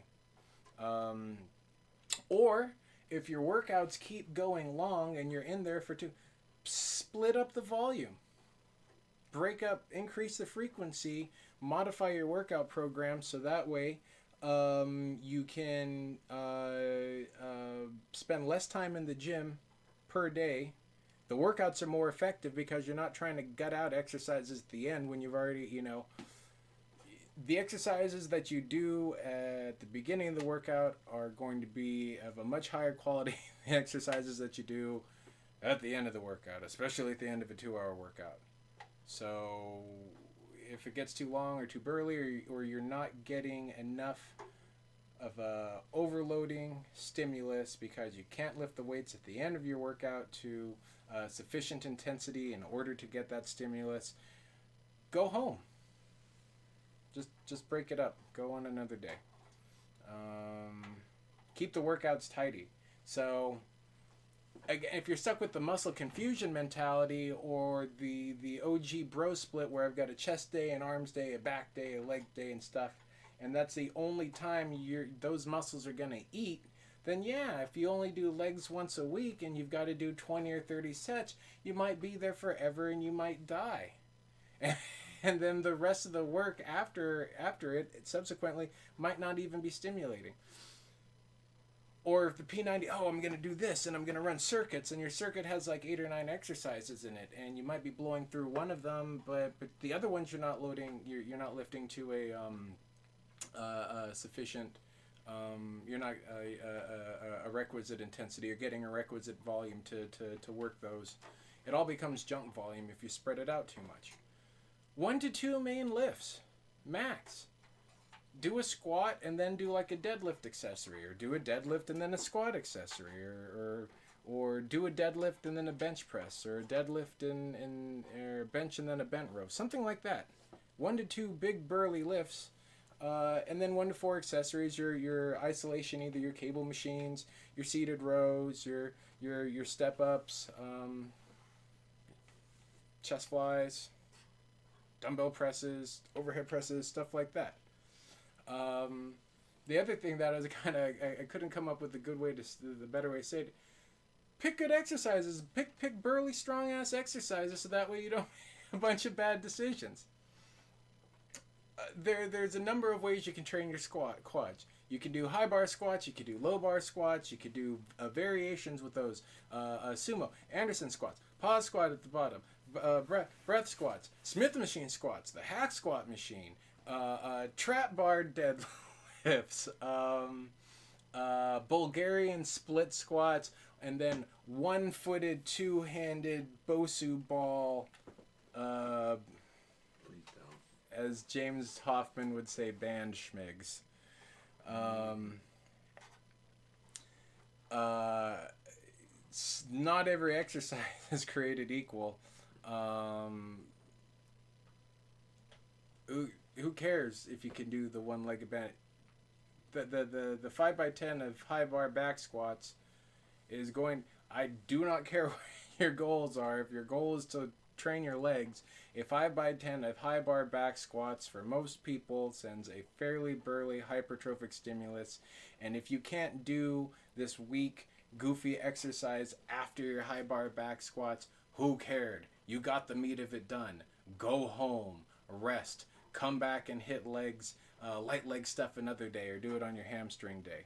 Or if your workouts keep going long and you're in there for 2, split up the volume, increase the frequency, modify your workout program so that way you can spend less time in the gym per day. The workouts are more effective because you're not trying to gut out exercises at the end when you've already, the exercises that you do at the beginning of the workout are going to be of a much higher quality than the exercises that you do at the end of the workout, especially at the end of a 2-hour workout. So if it gets too long or too burly, or you're not getting enough of a overloading stimulus because you can't lift the weights at the end of your workout to sufficient intensity in order to get that stimulus, go home. Just break it up. Go on another day. Keep the workouts tidy. So if you're stuck with the muscle confusion mentality, or the OG bro split where I've got a chest day, an arms day, a back day, a leg day and stuff, and that's the only time those muscles are going to eat, then yeah, if you only do legs once a week and you've got to do 20 or 30 sets, you might be there forever and you might die. And then the rest of the work after it subsequently might not even be stimulating. Or if the P90, I'm going to do this and I'm going to run circuits, and your circuit has like 8 or 9 exercises in it, and you might be blowing through one of them, but the other ones you're not loading, you're not lifting to a sufficient, you're not a requisite intensity or getting a requisite volume to work those. It all becomes junk volume if you spread it out too much. 1 to 2 main lifts, max. Do a squat and then do like a deadlift accessory, or do a deadlift and then a squat accessory, or do a deadlift and then a bench press, or a deadlift or bench and then a bent row, something like that. 1 to 2 big burly lifts, and then 1 to 4 accessories. Your isolation, either your cable machines, your seated rows, your step ups, chest flies, dumbbell presses, overhead presses, stuff like that. The other thing that I couldn't come up with a good way the better way to say it. Pick good exercises. Pick burly, strong ass exercises, so that way you don't make a bunch of bad decisions. There's a number of ways you can train your quads. You can do high bar squats. You can do low bar squats. You can do variations with those. Sumo, Anderson squats, pause squat at the bottom, breath squats, Smith machine squats, the hack squat machine. Trap bar deadlifts, Bulgarian split squats, and then 1-footed, 2-handed Bosu ball, as James Hoffman would say, band schmigs. Not every exercise is created equal. Who cares if you can do the one-legged band? The 5x10 of high bar back squats is going. I do not care what your goals are. If your goal is to train your legs, a 5x10 of high bar back squats for most people sends a fairly burly hypertrophic stimulus. And if you can't do this weak, goofy exercise after your high bar back squats, who cared? You got the meat of it done. Go home, rest. Come back and hit legs, light leg stuff another day, or do it on your hamstring day.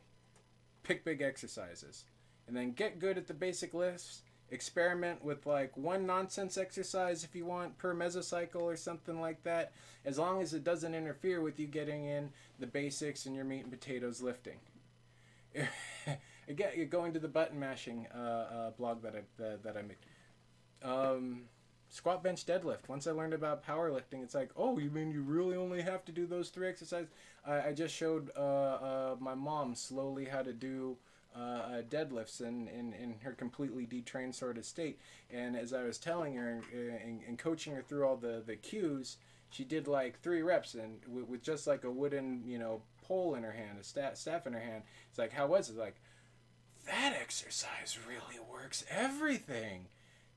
pick big exercises. And then get good at the basic lifts. Experiment with like one nonsense exercise if you want per mesocycle or something like that, as long as it doesn't interfere with you getting in the basics and your meat and potatoes lifting. Again, you're going to the button mashing blog that I made. Squat, bench, deadlift. Once I learned about powerlifting, it's like, oh, you mean you really only have to do those 3 exercises? I just showed my mom slowly how to do deadlifts in her completely detrained sort of state. And as I was telling her and coaching her through all the cues, she did like 3 reps and with just like a wooden, pole in her hand, a staff in her hand. It's like, how was it? Like, that exercise really works everything.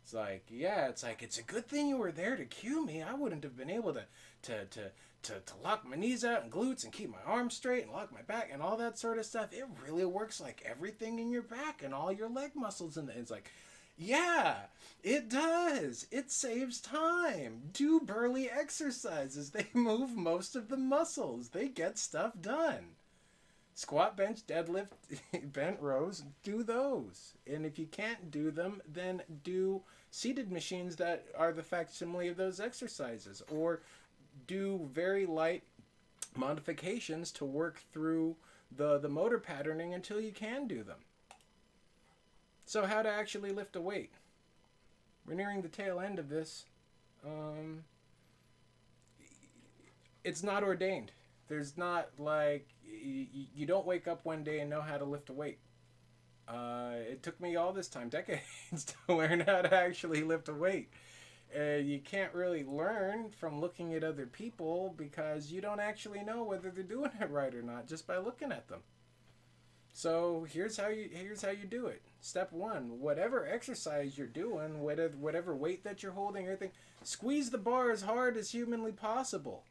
It's like, yeah, it's like, it's a good thing you were there to cue me. I wouldn't have been able to lock my knees out and glutes and keep my arms straight and lock my back and all that sort of stuff. It really works like everything in your back and all your leg muscles. And it's like, yeah, it does. It saves time. Do burly exercises. They move most of the muscles. They get stuff done. Squat, bench, deadlift, bent rows, do those. And if you can't do them, then do seated machines that are the facsimile of those exercises. Or do very light modifications to work through the motor patterning until you can do them. So how to actually lift a weight. We're nearing the tail end of this. It's not ordained. There's not like, you don't wake up one day and know how to lift a weight. It took me all this time, decades, to learn how to actually lift a weight. You can't really learn from looking at other people because you don't actually know whether they're doing it right or not just by looking at them. So here's how you do it. Step 1, whatever exercise you're doing, whatever weight that you're holding, everything, squeeze the bar as hard as humanly possible.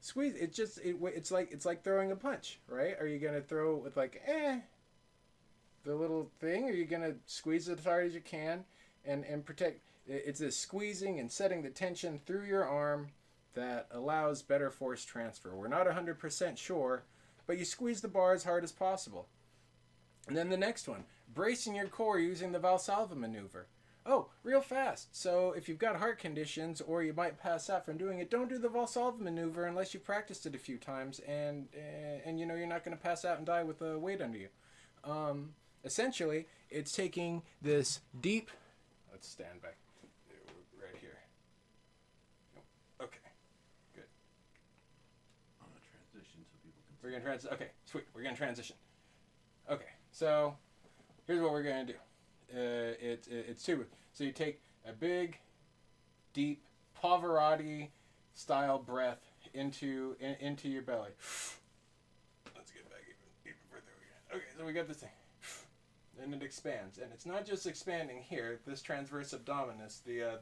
Squeeze. It's like throwing a punch, right? Are you gonna throw with like the little thing? Or are you gonna squeeze it as hard as you can and protect? It's this squeezing and setting the tension through your arm that allows better force transfer. We're not 100% sure, but you squeeze the bar as hard as possible. And then the next one, bracing your core using the Valsalva maneuver. Oh, real fast. So if you've got heart conditions or you might pass out from doing it, don't do the Valsalva maneuver unless you practiced it a few times and you're not going to pass out and die with a weight under you. Essentially, it's taking this deep... Let's stand back. Right here. Okay, good. On a transition so people can... We're going to transition. Okay, sweet. We're going to transition. Okay, so here's what we're going to do. It's two. So you take a big, deep Pavarotti style breath into your belly. Let's get back even further again. Okay, so we got this thing, and it expands, and it's not just expanding here. This transverse abdominis, the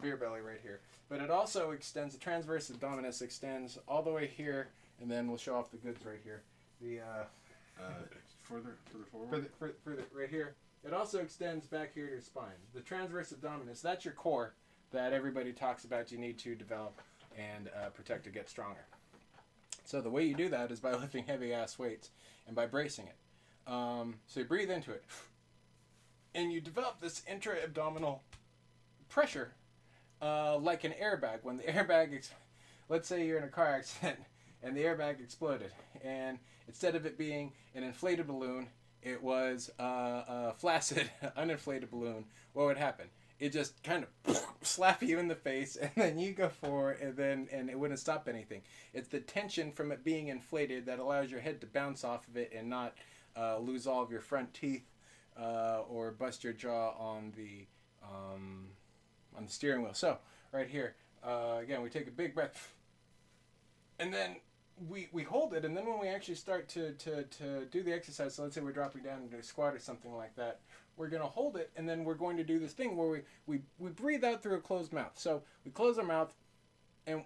beer belly right here, but it also extends. The transverse abdominis extends all the way here, and then we'll show off the goods right here. Further forward? Further, right here. It also extends back here to your spine. The transverse abdominis, that's your core that everybody talks about you need to develop and protect to get stronger. So the way you do that is by lifting heavy-ass weights and by bracing it. So you breathe into it. And you develop this intra-abdominal pressure like an airbag. When the airbag, let's say you're in a car accident and the airbag exploded, and instead of it being an inflated balloon, it was a flaccid, uninflated balloon, what would happen? It just kind of slap you in the face, and then you go forward, and it wouldn't stop anything. It's the tension from it being inflated that allows your head to bounce off of it and not lose all of your front teeth or bust your jaw on the steering wheel. So, right here, again, we take a big breath, and then we hold it, and then when we actually start to do the exercise, so let's say we're dropping down into a squat or something like that, we're going to hold it, and then we're going to do this thing where we breathe out through a closed mouth. So we close our mouth, and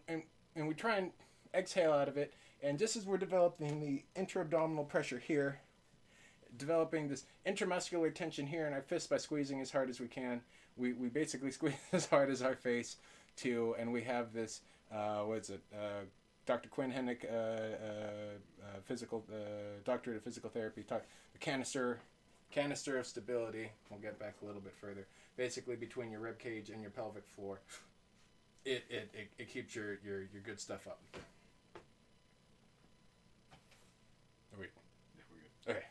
we try and exhale out of it, and just as we're developing the intra-abdominal pressure here, developing this intramuscular tension here in our fists by squeezing as hard as we can, we basically squeeze as hard as our face to, and we have this, Dr. Quinn Hennick, physical doctorate of physical therapy, the canister of stability. We'll get back a little bit further. Basically, between your rib cage and your pelvic floor, it keeps your good stuff up. Oh, wait. Yeah, we're good.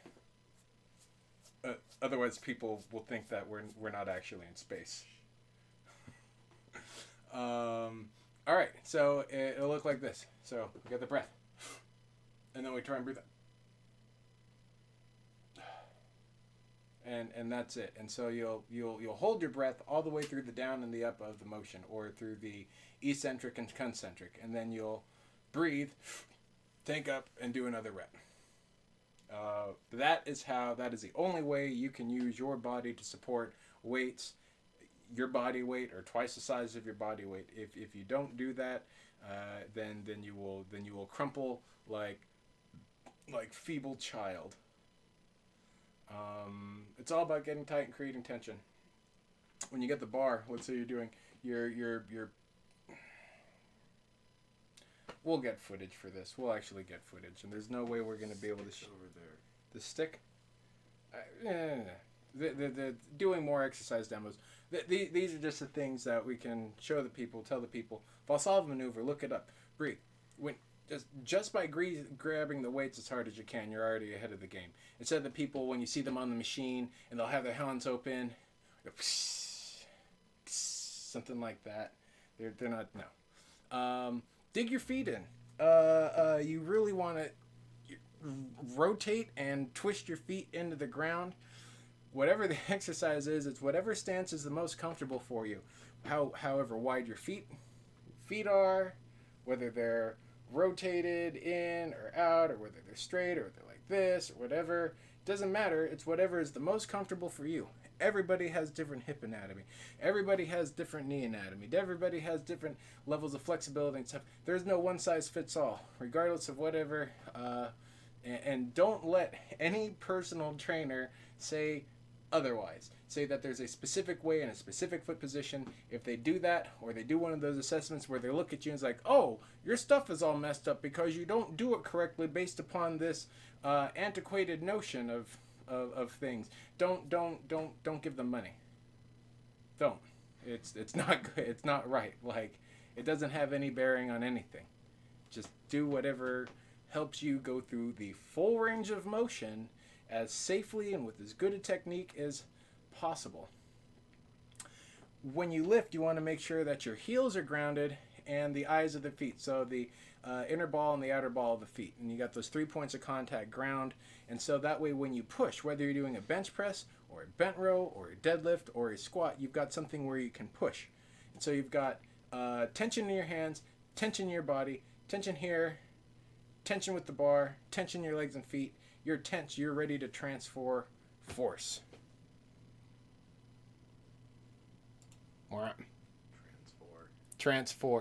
Okay. Otherwise, people will think that we're not actually in space. All right, so it'll look like this. So we get the breath, and then we try and breathe out, and that's it. And so you'll hold your breath all the way through the down and the up of the motion, or through the eccentric and concentric, and then you'll breathe, take up, and do another rep. That is the only way you can use your body to support weights, your body weight, or twice the size of your body weight. If you don't do that, then you will crumple like feeble child. It's all about getting tight and creating tension. When you get the bar, let's say you're doing your we'll get footage for this. We'll actually get footage, and there's no way we're going to be able to over there. The stick. The doing more exercise demos. These are just the things that we can show the people, tell the people. Valsalva maneuver, look it up. Breathe. When just by grabbing the weights as hard as you can, you're already ahead of the game. Instead of the people, when you see them on the machine and they'll have their hands open, something like that. They're not, no. Dig your feet in. You really want to rotate and twist your feet into the ground. Whatever the exercise is, it's whatever stance is the most comfortable for you. However wide your feet are, whether they're rotated in or out, or whether they're straight, or they're like this, or whatever. It doesn't matter. It's whatever is the most comfortable for you. Everybody has different hip anatomy. Everybody has different knee anatomy. Everybody has different levels of flexibility and stuff. There's no one size fits all, regardless of whatever. And don't let any personal trainer say otherwise. Say that there's a specific way and a specific foot position. If they do that, or they do one of those assessments where they look at you and it's like, oh, your stuff is all messed up because you don't do it correctly based upon this antiquated notion of things. Don't give them money. Don't. It's not good. It's not right. Like, it doesn't have any bearing on anything. Just do whatever helps you go through the full range of motion as safely and with as good a technique as possible. When you lift, you want to make sure that your heels are grounded and the eyes of the feet. So the inner ball and the outer ball of the feet. And you got those 3 points of contact ground. And so that way when you push, whether you're doing a bench press or a bent row or a deadlift or a squat, you've got something where you can push. And so you've got tension in your hands, tension in your body, tension here, tension with the bar, tension in your legs and feet. You're tense. You're ready to transfer force. Transfer.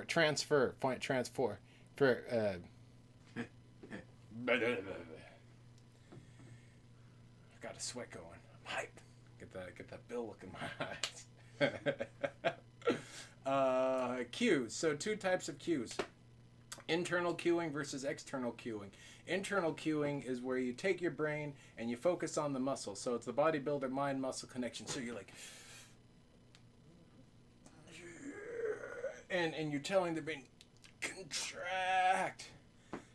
Point transfer. I've got a sweat going. I'm hyped. Get that bill look in my eyes. Cues. So 2 types of cues. Internal cueing versus external cueing. Internal cueing is where you take your brain and you focus on the muscle. So it's the bodybuilder mind-muscle connection. So you're like, and you're telling the brain, contract.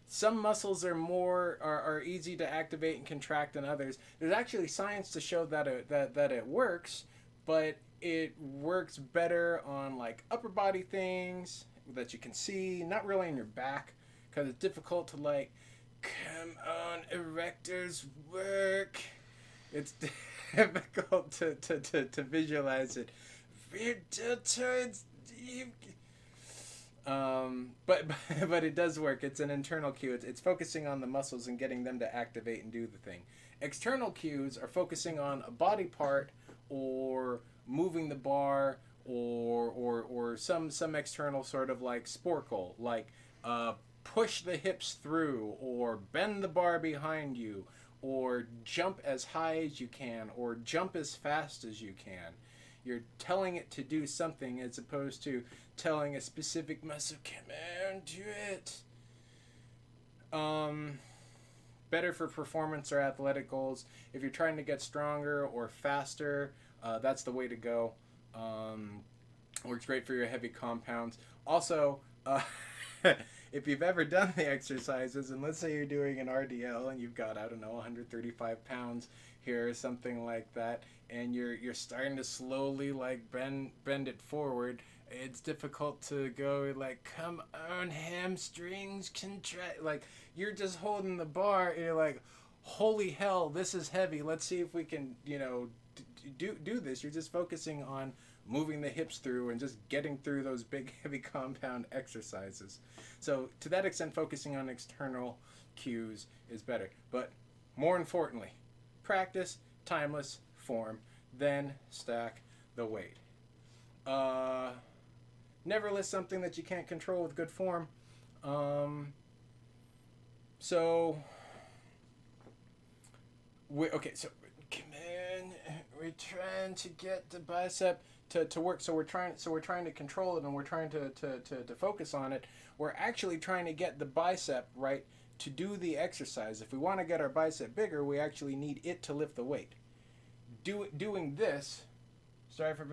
Some muscles are easy to activate and contract than others. There's actually science to show that it works, but it works better on like upper body things that you can see, not really in your back, because it's difficult to like, come on, erectors work. It's difficult to visualize it. Rear deltoids deep. But it does work. It's an internal cue. It's focusing on the muscles and getting them to activate and do the thing. External cues are focusing on a body part or moving the bar or some external sort of like sport goal, like push the hips through or bend the bar behind you or jump as high as you can or jump as fast as you can. You're telling it to do something as opposed to telling a specific muscle, come on, do it. Better for performance or athletic goals. If you're trying to get stronger or faster, that's the way to go. Works great for your heavy compounds. Also, if you've ever done the exercises, and let's say you're doing an RDL and you've got, I don't know, 135 pounds here or something like that, and you're starting to slowly like bend it forward, it's difficult to go like, come on, hamstrings contract. Like, you're just holding the bar and you're like, holy hell, this is heavy. Let's see if we can, do this. You're just focusing on moving the hips through and just getting through those big heavy compound exercises. So to that extent, focusing on external cues is better. But more importantly, practice timeless form, then stack the weight. Never list something that you can't control with good form. So come in, we're trying to get the bicep to work. So we're trying to control it, and we're trying to focus on it. We're actually trying to get the bicep right to do the exercise. If we want to get our bicep bigger, we actually need it to lift the weight. Doing this, sorry for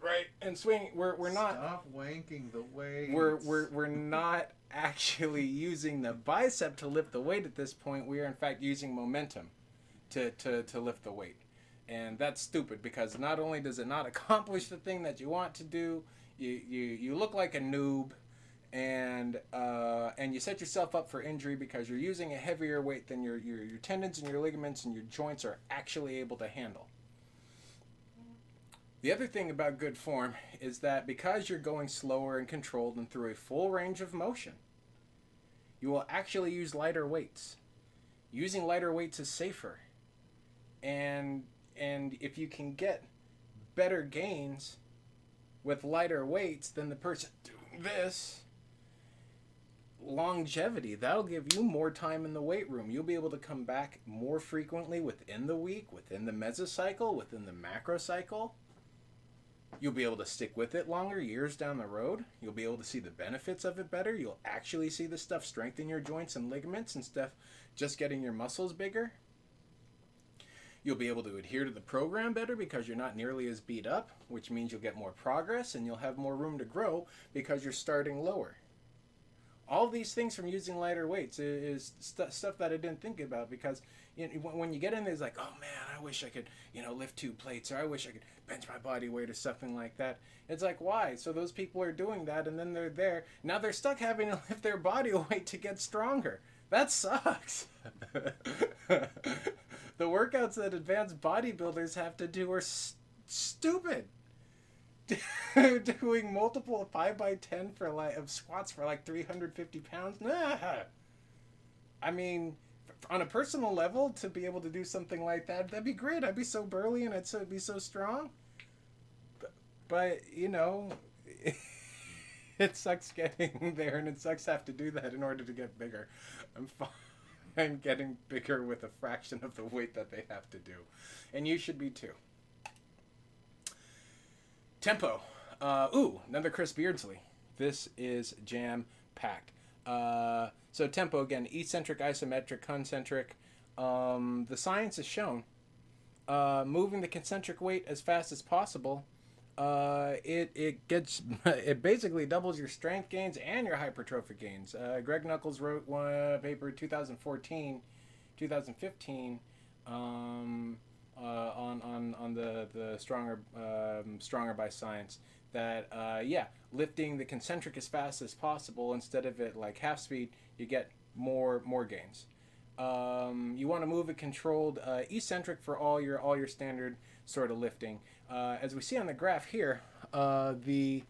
right, and swing. We're not. Stop wanking the weight. We're not actually using the bicep to lift the weight at this point. We are in fact using momentum to lift the weight, and that's stupid, because not only does it not accomplish the thing that you want to do, you look like a noob, and you set yourself up for injury because you're using a heavier weight than your tendons and your ligaments and your joints are actually able to handle. The other thing about good form is that because you're going slower and controlled and through a full range of motion, you will actually use lighter weights. Using lighter weights is safer. And if you can get better gains with lighter weights than the person doing this, longevity, that'll give you more time in the weight room. You'll be able to come back more frequently within the week, within the mesocycle, within the macrocycle. You'll be able to stick with it longer, years down the road. You'll be able to see the benefits of it better. You'll actually see the stuff strengthen your joints and ligaments and stuff just getting your muscles bigger. You'll be able to adhere to the program better because you're not nearly as beat up, which means you'll get more progress and you'll have more room to grow because you're starting lower. All of these things from using lighter weights is stuff that I didn't think about, because when you get in there, it's like, oh man, I wish I could lift 2 plates, or I wish I could bench my body weight or something like that. It's like, why? So those people are doing that, and then they're there. Now they're stuck having to lift their body weight to get stronger. That sucks. The workouts that advanced bodybuilders have to do are stupid. Doing multiple 5x10 of squats for like 350 pounds. Nah. I mean, on a personal level, to be able to do something like that'd be great. I'd be so burly and I'd be so strong. But it sucks getting there, and it sucks have to do that in order to get bigger. I'm fine getting bigger with a fraction of the weight that they have to do, and you should be too. Tempo. Another Chris Beardsley. This is jam-packed. So tempo, again, eccentric, isometric, concentric. The science has shown moving the concentric weight as fast as possible, it basically doubles your strength gains and your hypertrophy gains. Greg Nuckols wrote one paper 2015 on the stronger by science, that lifting the concentric as fast as possible instead of at like half speed, you get more gains. You want to move it controlled, eccentric for all your standard sort of lifting. As we see on the graph here, the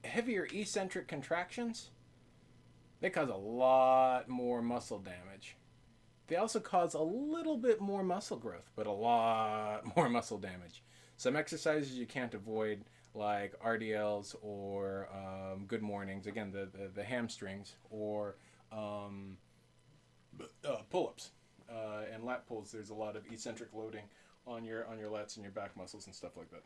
heavier eccentric contractions, they cause a lot more muscle damage. They also cause a little bit more muscle growth, but a lot more muscle damage. Some exercises you can't avoid, like RDLs or good mornings, again, the hamstrings, or pull-ups and lat pulls. There's a lot of eccentric loading on your lats and your back muscles and stuff like that.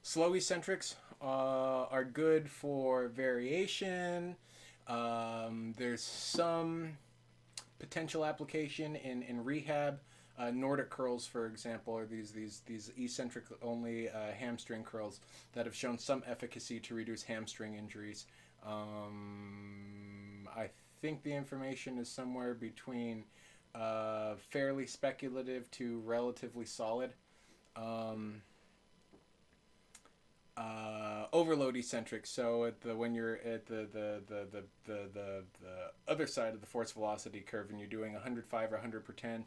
Slow eccentrics are good for variation. There's some potential application in rehab. Nordic curls, for example, are these eccentric only hamstring curls that have shown some efficacy to reduce hamstring injuries. I think the information is somewhere between fairly speculative to relatively solid. Overload eccentric. So when you're at the other side of the force velocity curve and you're doing 105 or 100 per 10%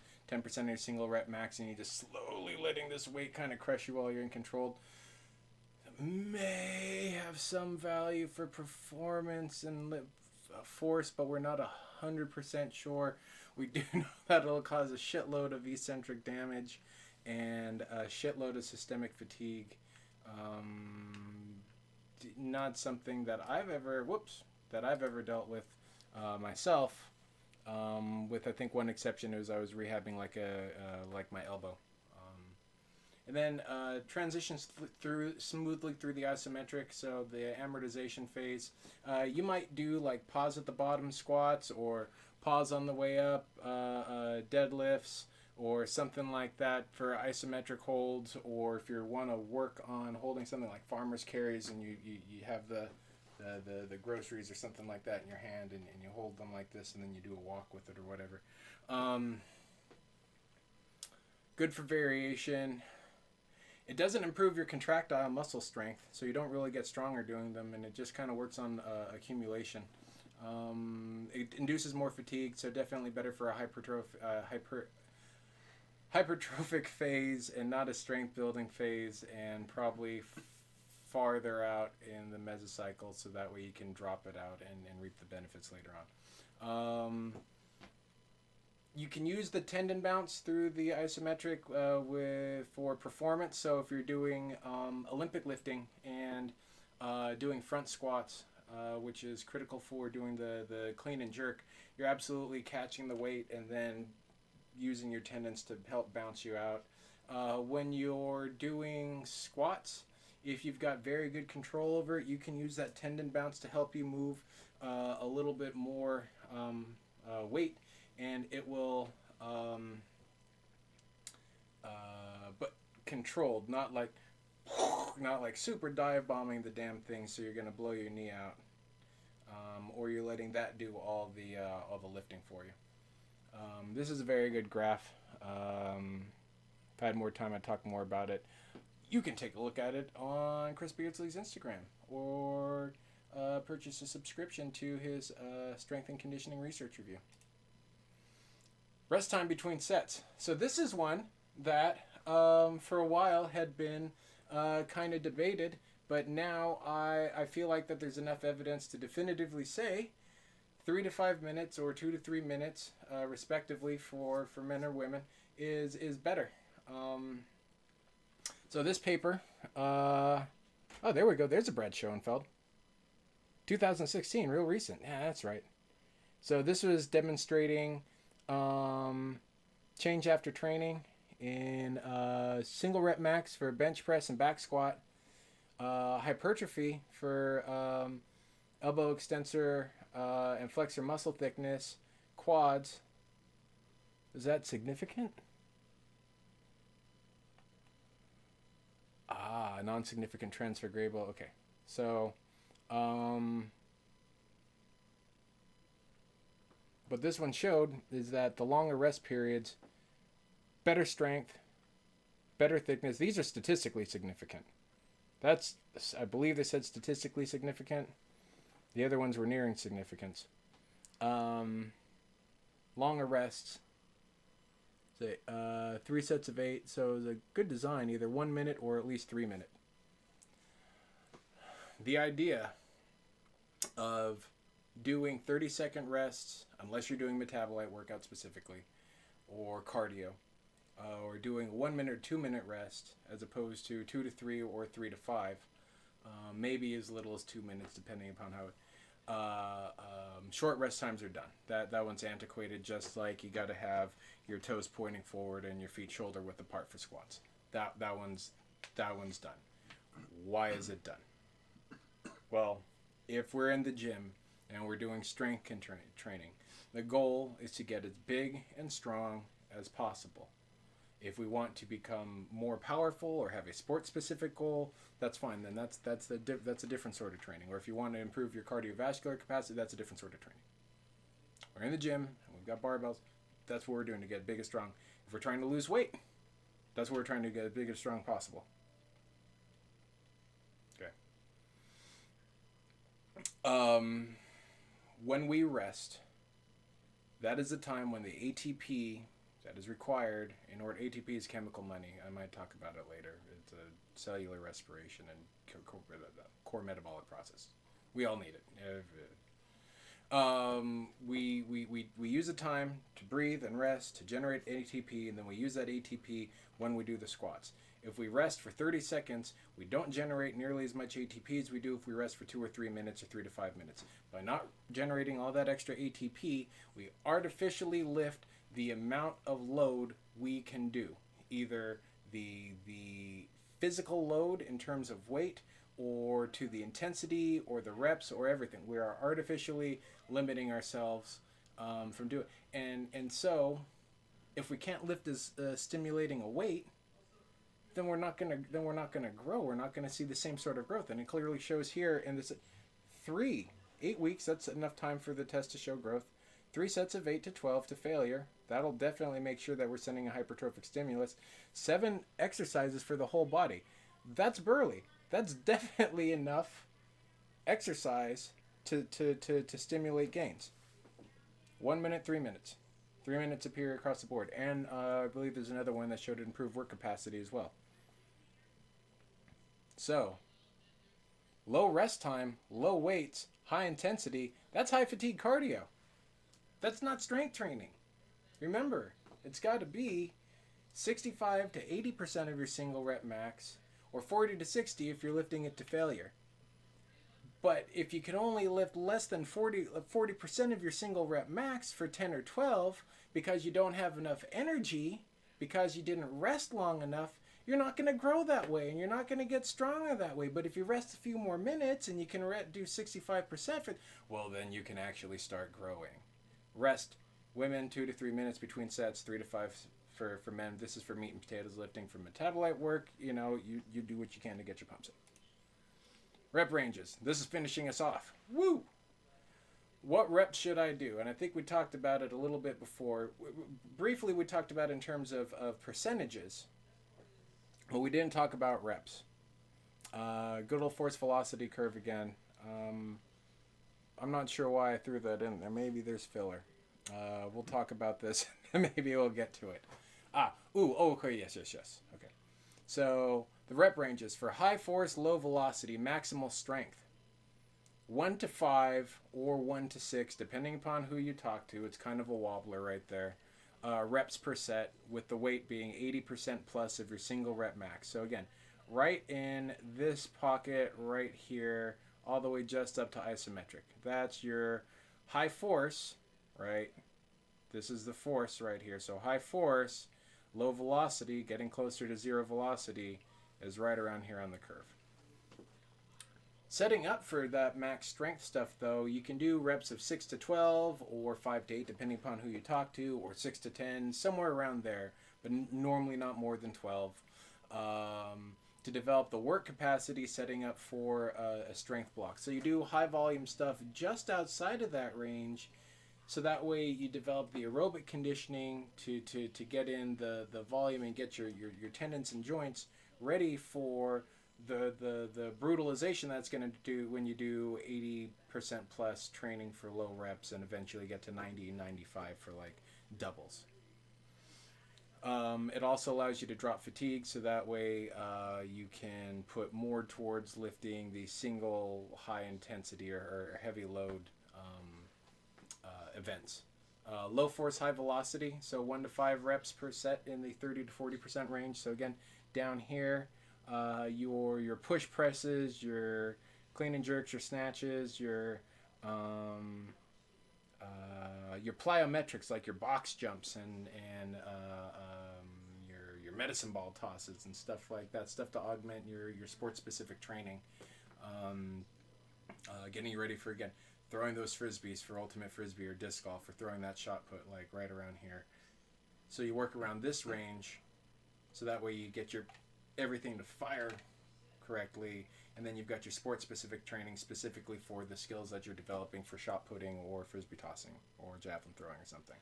of your single rep max, and you're just slowly letting this weight kind of crush you while you're in control, may have some value for performance and force, but we're not 100% sure. We do know that it'll cause a shitload of eccentric damage and a shitload of systemic fatigue. Not something that I've ever dealt with myself. With I think one exception is I was rehabbing like my elbow. And then transitions smoothly through the isometric, so the amortization phase. You might do like pause at the bottom squats or pause on the way up deadlifts or something like that for isometric holds, or if you want to work on holding something like farmer's carries and you have the groceries or something like that in your hand and you hold them like this and then you do a walk with it or whatever. Good for variation. It doesn't improve your contractile muscle strength, so you don't really get stronger doing them, and it just kind of works on accumulation. It induces more fatigue, so definitely better for a hypertrophic phase and not a strength building phase, and probably farther out in the mesocycle, so that way you can drop it out and reap the benefits later on. You can use the tendon bounce through the isometric for performance. So if you're doing Olympic lifting and doing front squats, which is critical for doing the clean and jerk, you're absolutely catching the weight and then using your tendons to help bounce you out. When you're doing squats, if you've got very good control over it, you can use that tendon bounce to help you move a little bit more weight, and it will but controlled, not like super dive bombing the damn thing so you're going to blow your knee out, or you're letting that do all the lifting for you. This is a very good graph. If I had more time, I'd talk more about it. You can take a look at it on Chris Beardsley's Instagram, or purchase a subscription to his strength and conditioning research review. Rest time between sets. So this is one that for a while had been kind of debated, but now I feel like that there's enough evidence to definitively say 3 to 5 minutes or 2 to 3 minutes, respectively, for men or women is better. So this paper, oh, there we go. There's a Brad Schoenfeld. 2016, real recent. Yeah, that's right. So this was demonstrating change after training in single rep max for bench press and back squat, hypertrophy for elbow extensor and flexor muscle thickness, quads. Is that significant? Non-significant trends for Grable. Okay, so what this one showed is that the longer rest periods, better strength, better thickness. These are statistically significant. That's, I believe they said statistically significant. The other ones were nearing significance. Longer rests. Say 3 sets of 8. So it was a good design, either 1 minute or at least 3 minute. The idea of doing 30-second rests, unless you're doing metabolite workout specifically, or cardio, or doing 1 minute or 2 minute rest, as opposed to 2 to 3 or 3 to 5, maybe as little as 2 minutes, depending upon how it. Short rest times are done. That one's antiquated. Just like you got to have your toes pointing forward and your feet shoulder width apart for squats. That one's done. Why is it done? Well, if we're in the gym and we're doing strength training, the goal is to get as big and strong as possible. If we want to become more powerful or have a sport-specific goal, that's fine. Then that's a different sort of training. Or if you want to improve your cardiovascular capacity, that's a different sort of training. We're in the gym and we've got barbells. That's what we're doing to get big and strong. If we're trying to lose weight, that's what we're trying to get as big and strong possible. Okay. When we rest, that is the time when the ATP that is required in order. ATP is chemical money. I might talk about it later. It's a cellular respiration and core metabolic process. We all need it. We use the time to breathe and rest to generate ATP, and then we use that ATP when we do the squats. If we rest for 30 seconds, we don't generate nearly as much ATP as we do if we rest for 2 or 3 minutes or 3 to 5 minutes. By not generating all that extra ATP, we artificially lift the amount of load we can do. Either the physical load in terms of weight, or to the intensity, or the reps, or everything. We are artificially limiting ourselves from doing it. And so, if we can't lift as stimulating a weight, then we're not gonna grow. We're not gonna see the same sort of growth. And it clearly shows here in this 8 weeks. That's enough time for the test to show growth. 3 sets of 8 to 12 to failure. That'll definitely make sure that we're sending a hypertrophic stimulus. 7 exercises for the whole body. That's burly. That's definitely enough exercise to stimulate gains. 1 minute, 3 minutes. 3 minutes appear across the board. And I believe there's another one that showed improved work capacity as well. So, low rest time, low weights, high intensity, that's high fatigue cardio. That's not strength training. Remember, it's got to be 65 to 80% of your single rep max, or 40 to 60 if you're lifting it to failure. But if you can only lift less than 40% of your single rep max for 10 or 12 because you don't have enough energy, because you didn't rest long enough, you're not going to grow that way and you're not going to get stronger that way. But if you rest a few more minutes and you can do 65%, well, then you can actually start growing. Rest, women 2 to 3 minutes between sets, 3 to 5 for men. This is for meat and potatoes lifting. For metabolite work, you do what you can to get your pumps in. Rep ranges. This is finishing us off. Woo! What reps should I do? And I think we talked about it a little bit before. Briefly, we talked about it in terms of percentages, but we didn't talk about reps. Good old force velocity curve again. I'm not sure why I threw that in there. Maybe there's filler. We'll talk about this. Maybe we'll get to it. Okay, yes. Okay. So the rep ranges for high force, low velocity, maximal strength. 1 to 5 or 1 to 6, depending upon who you talk to. It's kind of a wobbler right there. Reps per set, with the weight being 80% plus of your single rep max. So again, right in this pocket right here, all the way just up to isometric. That's your high force, right? This is the force right here. So high force, low velocity, getting closer to zero velocity, is right around here on the curve. Setting up for that max strength stuff, though, you can do reps of 6 to 12 or 5 to 8, depending upon who you talk to, or 6 to 10, somewhere around there, but normally not more than 12. To develop the work capacity, setting up for a strength block. So you do high volume stuff just outside of that range, so that way you develop the aerobic conditioning to get in the volume and get your tendons and joints ready for the brutalization that's going to do when you do 80% plus training for low reps and eventually get to 90 and 95 for like doubles. It also allows you to drop fatigue, so that way you can put more towards lifting the single high intensity or heavy load events. Low force, high velocity, so 1 to 5 reps per set in the 30 to 40% range. So again, down here, your push presses, your clean and jerks, your snatches, your plyometrics like your box jumps and your medicine ball tosses and stuff like that, stuff to augment your sport specific training. Getting you ready for, again, throwing those frisbees for ultimate frisbee or disc golf, or throwing that shot put like right around here. So you work around this range, so that way you get your everything to fire correctly, and then you've got your sport specific training specifically for the skills that you're developing for shot putting or frisbee tossing or javelin throwing or something.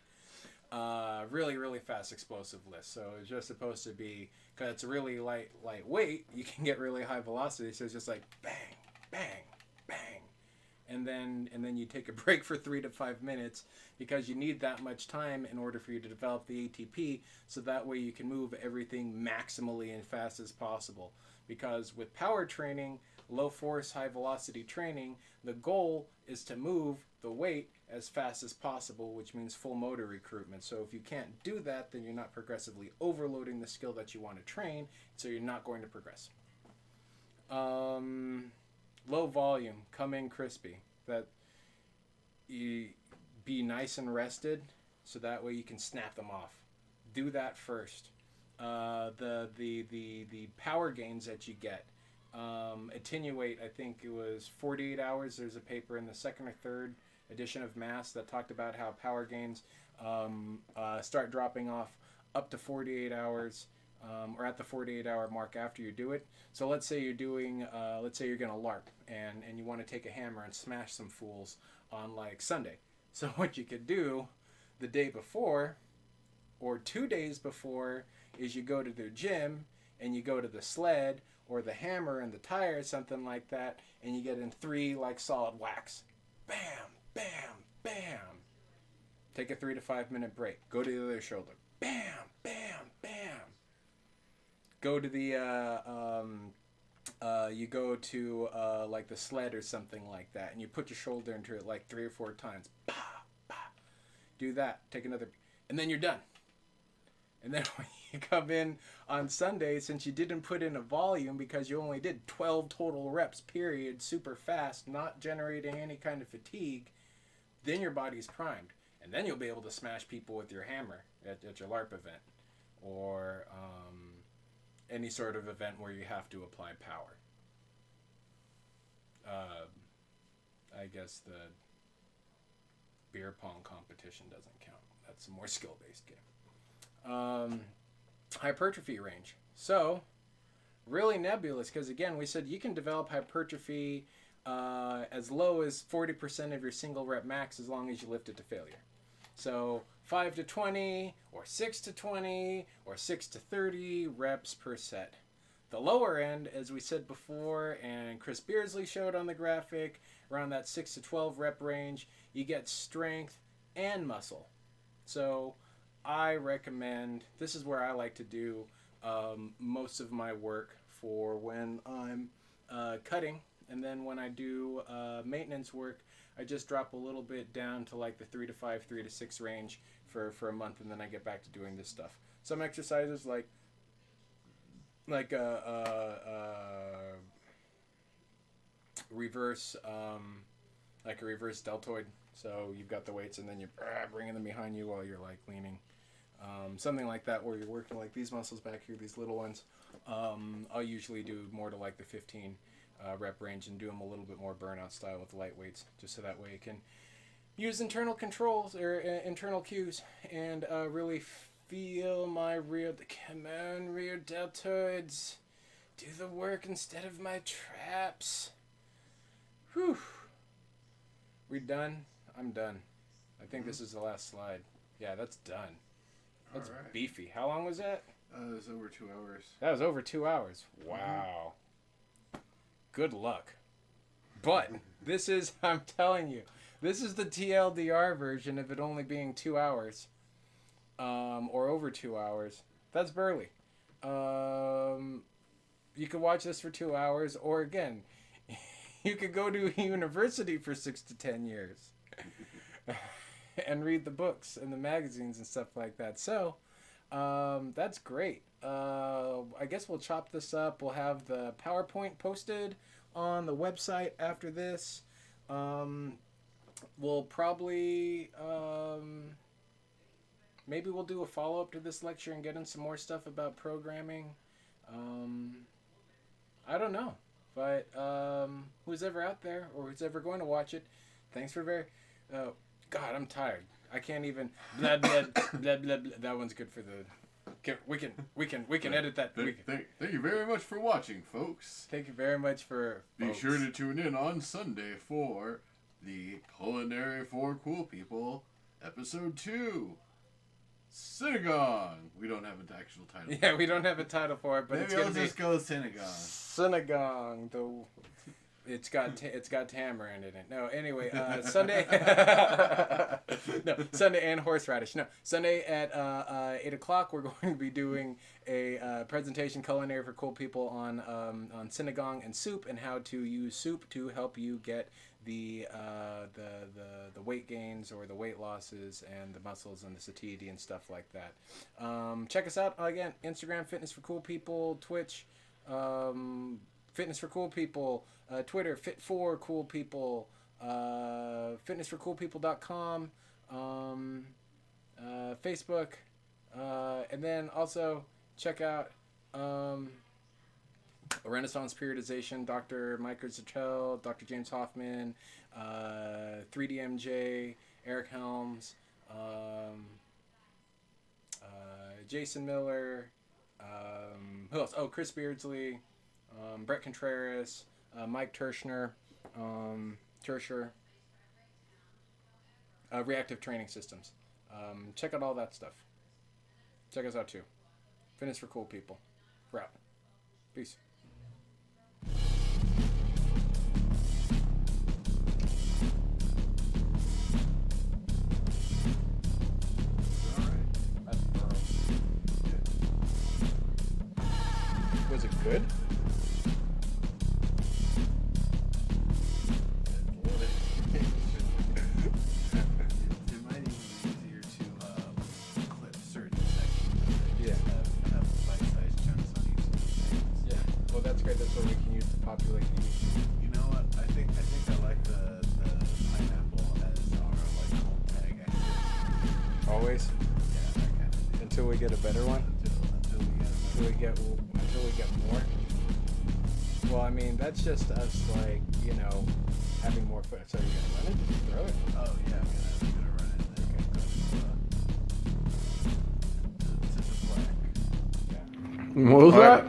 Really, really fast explosive list. So it's just supposed to be, because it's really lightweight, you can get really high velocity. So it's just like bang, bang, bang. And then you take a break for 3 to 5 minutes, because you need that much time in order for you to develop the ATP, so that way you can move everything maximally and fast as possible. Because with power training, low force, high velocity training, the goal is to move the weight as fast as possible, which means full motor recruitment. So if you can't do that, then you're not progressively overloading the skill that you want to train, so you're not going to progress. Low volume, come in crispy. That you be nice and rested, so that way you can snap them off. Do that first. The power gains that you get attenuate. I think it was 48 hours. There's a paper in the second or third edition of Mass that talked about how power gains start dropping off up to 48 hours. Or at the 48-hour mark after you do it. So let's say you're doing, let's say you're going to LARP, and you want to take a hammer and smash some fools on like Sunday. So what you could do the day before or 2 days before is you go to the gym and you go to the sled or the hammer and the tire, something like that, and you get in 3 like solid whacks. Bam, bam, bam. Take a 3 to 5 minute break. Go to the other shoulder. Bam, bam, bam. Go to the you go to like the sled or something like that, and you put your shoulder into it like 3 or 4 times. Bah, bah. Do that. Take another, and then you're done. And then when you come in on Sunday, since you didn't put in a volume because you only did 12 total reps, period, super fast, not generating any kind of fatigue, then your body's primed, and then you'll be able to smash people with your hammer at your LARP event, or any sort of event where you have to apply power. I guess the beer pong competition doesn't count. That's a more skill-based game. Hypertrophy range. So, really nebulous, because again, we said you can develop hypertrophy as low as 40% of your single rep max as long as you lift it to failure. So 5 to 20 or 6 to 20 or 6 to 30 reps per set. The lower end, as we said before, and Chris Beardsley showed on the graphic, around that 6 to 12 rep range, you get strength and muscle. So I recommend, this is where I like to do most of my work for when I'm cutting, and then when I do maintenance work, I just drop a little bit down to like the 3 to 5, 3 to 6 range for a month, and then I get back to doing this stuff. Some exercises like reverse, like a reverse deltoid. So you've got the weights, and then you're bringing them behind you while you're like leaning. Something like that, where you're working like these muscles back here, these little ones. I'll usually do more to like the 15 rep range and do them a little bit more burnout style with light weights, just so that way you can use internal controls or internal cues and really feel my rear. Come on, rear deltoids, do the work instead of my traps. Whew. We done? I'm done. I think this is the last slide. Yeah, that's done. That's right. Beefy. How long was that? It was over 2 hours. That was over 2 hours. Wow. Good luck. But this is, I'm telling you, this is the TLDR version of it only being 2 hours. Or over 2 hours. That's Burley. You could watch this for 2 hours, or again, you could go to university for 6 to 10 years and read the books and the magazines and stuff like that. So, that's great. I guess we'll chop this up. We'll have the PowerPoint posted on the website after this. We'll probably maybe we'll do a follow-up to this lecture and get in some more stuff about programming. I don't know. But who's ever out there or who's ever going to watch it, thanks for God, I'm tired. I can't even blah, blah, blah, blah, blah. That one's good for the... We can edit that. Thank you very much for watching, folks. Thank you very much for Be sure to tune in on Sunday for the Culinary for Cool People, Episode 2, Synagogue. We don't have an actual title. Yeah, we don't have a title for it, but maybe I'll just go Synagogue. Synagogue, though. It's got tamarind in it. No, anyway, Sunday. No, Sunday and horseradish. No, Sunday at 8:00 we're going to be doing a presentation, Culinary for Cool People, on synagogue and soup and how to use soup to help you get the weight gains or the weight losses and the muscles and the satiety and stuff like that. Check us out again. Instagram, Fitness for Cool People. Twitch, Fitness for Cool People. Twitter, Fit for Cool People. Fitnessforcoolpeople.com. Facebook. And then also check out Renaissance Periodization, Dr. Mike Zertel, Dr. James Hoffman, 3DMJ, Eric Helms, Jason Miller, who else? Oh, Chris Beardsley, Brett Contreras, Mike Tershner, Reactive Training Systems. Check out all that stuff. Check us out too. Fitness for Cool People. We're out. Peace. Was it good? Great, that's what we can use to populate the YouTube. You know what? I think I like the pineapple as our cold tag. Actually. Always. Yeah, that kind of thing. Until we get a better one. Until we get more. Well, I mean, that's just us, having more food. So you're gonna run it? Just throw it? Oh yeah, I'm gonna run it. Okay. To the black. What was that?